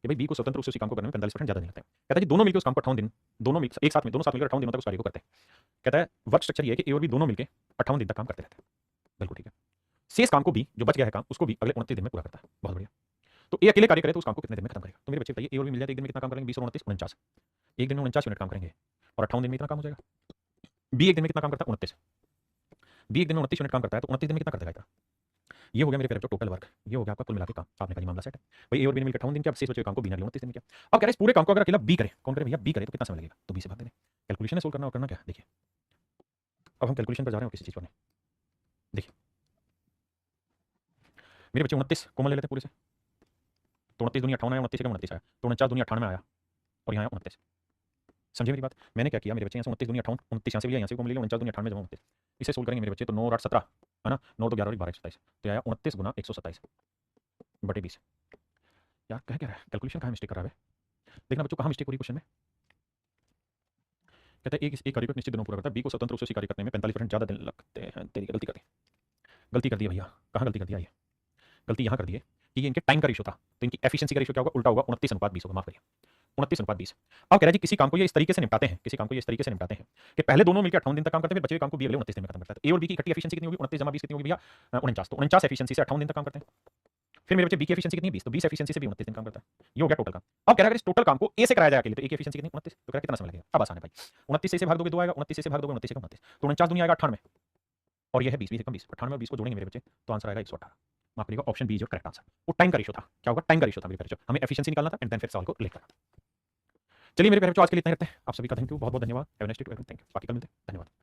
कि भाई बी को स्वतंत्र रूप से उसी काम को करने में 45% ज्यादा दिन लगते हैं। कहता है जी दोनों मिलकर उस काम को 58 दिन, दोनों मिलकर एक साथ में, दोनों साथ मिलकर 58 दिनों तक उस कार्य को करते हैं। कहता है वर्क स्ट्रक्चर ये है कि ए और बी दोनों मिलकर 58 दिन तक काम करते रहते हैं। बिल्कुल ठीक है। शेष काम को बी जो बच गया है काम उसको भी अगले 29 दिन में पूरा करता है। बहुत बढ़िया। तो ए अकेले कार्य करे तो उस काम को कितने दिन में खत्म करेगा? तो मेरे बच्चे बताइए ए और बी मिल जाए तो एक दिन में कितना काम करेंगे? 20 और 29 49। एक दिन में 49 यूनिट काम करेंगे और 58 दिन में इतना काम हो जाएगा। बी एक दिन में कितना काम करता है? 29। बी एक दिन में 29 यूनिट काम करता है तो 29 दिन में कितना कर देगा इतना? ये हो गया मेरे प्यारे बच्चों टोटल वर्क। ये हो गया आपका कुल मिलाकर काम। आपने कहा ये मामला सेट है। भाई ए और बी ने मिलकर 58 दिन किया, अब शेष बचे काम को बी ने 29 दिन में किया। अब कह रहे हैं इस पूरे काम को अगर अकेला बी करे, कौन करे भैया? बी करे तो कितना समय लगेगा? तो बी से भाग देंगे। कैलकुलेशन है सोल्व करना और करना क्या है देखिए। अब हम कैलकुलेशन पर जा रहे हैं किसी चीज पर नहीं। देखिए मेरे बच्चे 29 कॉमन ले लेते हैं पूरे से, तो 29 दूनी 58 आया, 29 29 आया, तो 49 दूनी 98 आया और यहाँ 29। समझे मेरी बात? मैंने क्या किया मेरे बच्चे, यहाँ से 29 दूनी 58, 29 यहाँ से भी लिया, यहाँ से कॉमन ले लिया, 49 दूनी 98 जमा 29। इसे सोल्व करेंगे मेरे बच्चे तो 9 और 8 17 है ना, 9 2 11 और 12 127, तो आया 29 गुना 127 बटे 20। यार कह क्या रहा है? कैलकुलेशन कहाँ मिस्टेक कर रहा है? देखना बच्चों कहाँ मिस्टेक हो रही क्वेश्चन में। कहता है एक कार्य को निश्चित दिनों पूरा करता है, बी को स्वतंत्र रूप से उसी कार्य करने में 45% ज्यादा दिन लगते हैं। तेरी गलती कर दी, गलती कर दी भैया। कहाँ गलती कर दिया? ये गलती यहाँ कर दी है कि ये इनके टाइम का रेशियो था, तो इनकी एफिशिएंसी का रेशियो क्या होगा? उल्टा होगा, 29:20 होगा। माफ करिए 29:20। अब कह रहा है जी किसी काम को ये इस तरीके से निपटाते हैं, किसी काम को ये इस तरीके से निपटाते हैं कि पहले दोनों मिलकर 58 दिन तक काम करते हैं, फिर बचे हुए काम को बी अगले 29 दिन में खत्म करता है। तो ए और बी की इकट्ठी एफिशिएंसी कितनी होगी? 29 जमा 20 कितनी होगी भैया? 49। तो 49 एफिशिएंसी से 58 दिन तक काम करते हैं। फिर मेरे बच्चे बी की एफिशिएंसी कितनी है 20, तो 20 एफिशिएंसी से भी 29 दिन काम करता है। ये हो गया टोटल काम। अब कह रहा है इस टोटल काम को ए से कराया जाए अकेले, तो ए की एफिशिएंसी कितनी 29, तो कह रहा है कितना समय लगेगा। अब आसान है भाई, 29 से इसे भाग दोगे 2 आएगा, 29 से इसे भाग दोगे 29 से 29, तो 49 दूनी आएगा 98, और ये है 20, 20 कम 20, 98 और 20 को जोड़ेंगे मेरे बच्चे तो आंसर आएगा 118। माफ करिएगा, ऑप्शन बी जो करेक्ट आंसर। वो टाइम का रेशियो था, क्या होगा, टाइम का रेशियो था मेरे बच्चों, हमें एफिशिएंसी निकालना था एंड देन फिर सवाल को लेकर। चलिए मेरे प्यारे बच्चों, आज के लिए इतना ही रखते हैं। आप सभी का थैंक यू, बहुत बहुत धन्यवाद। Have a nice day to everyone, thank you. बाकी कल मिलते हैं, धन्यवाद।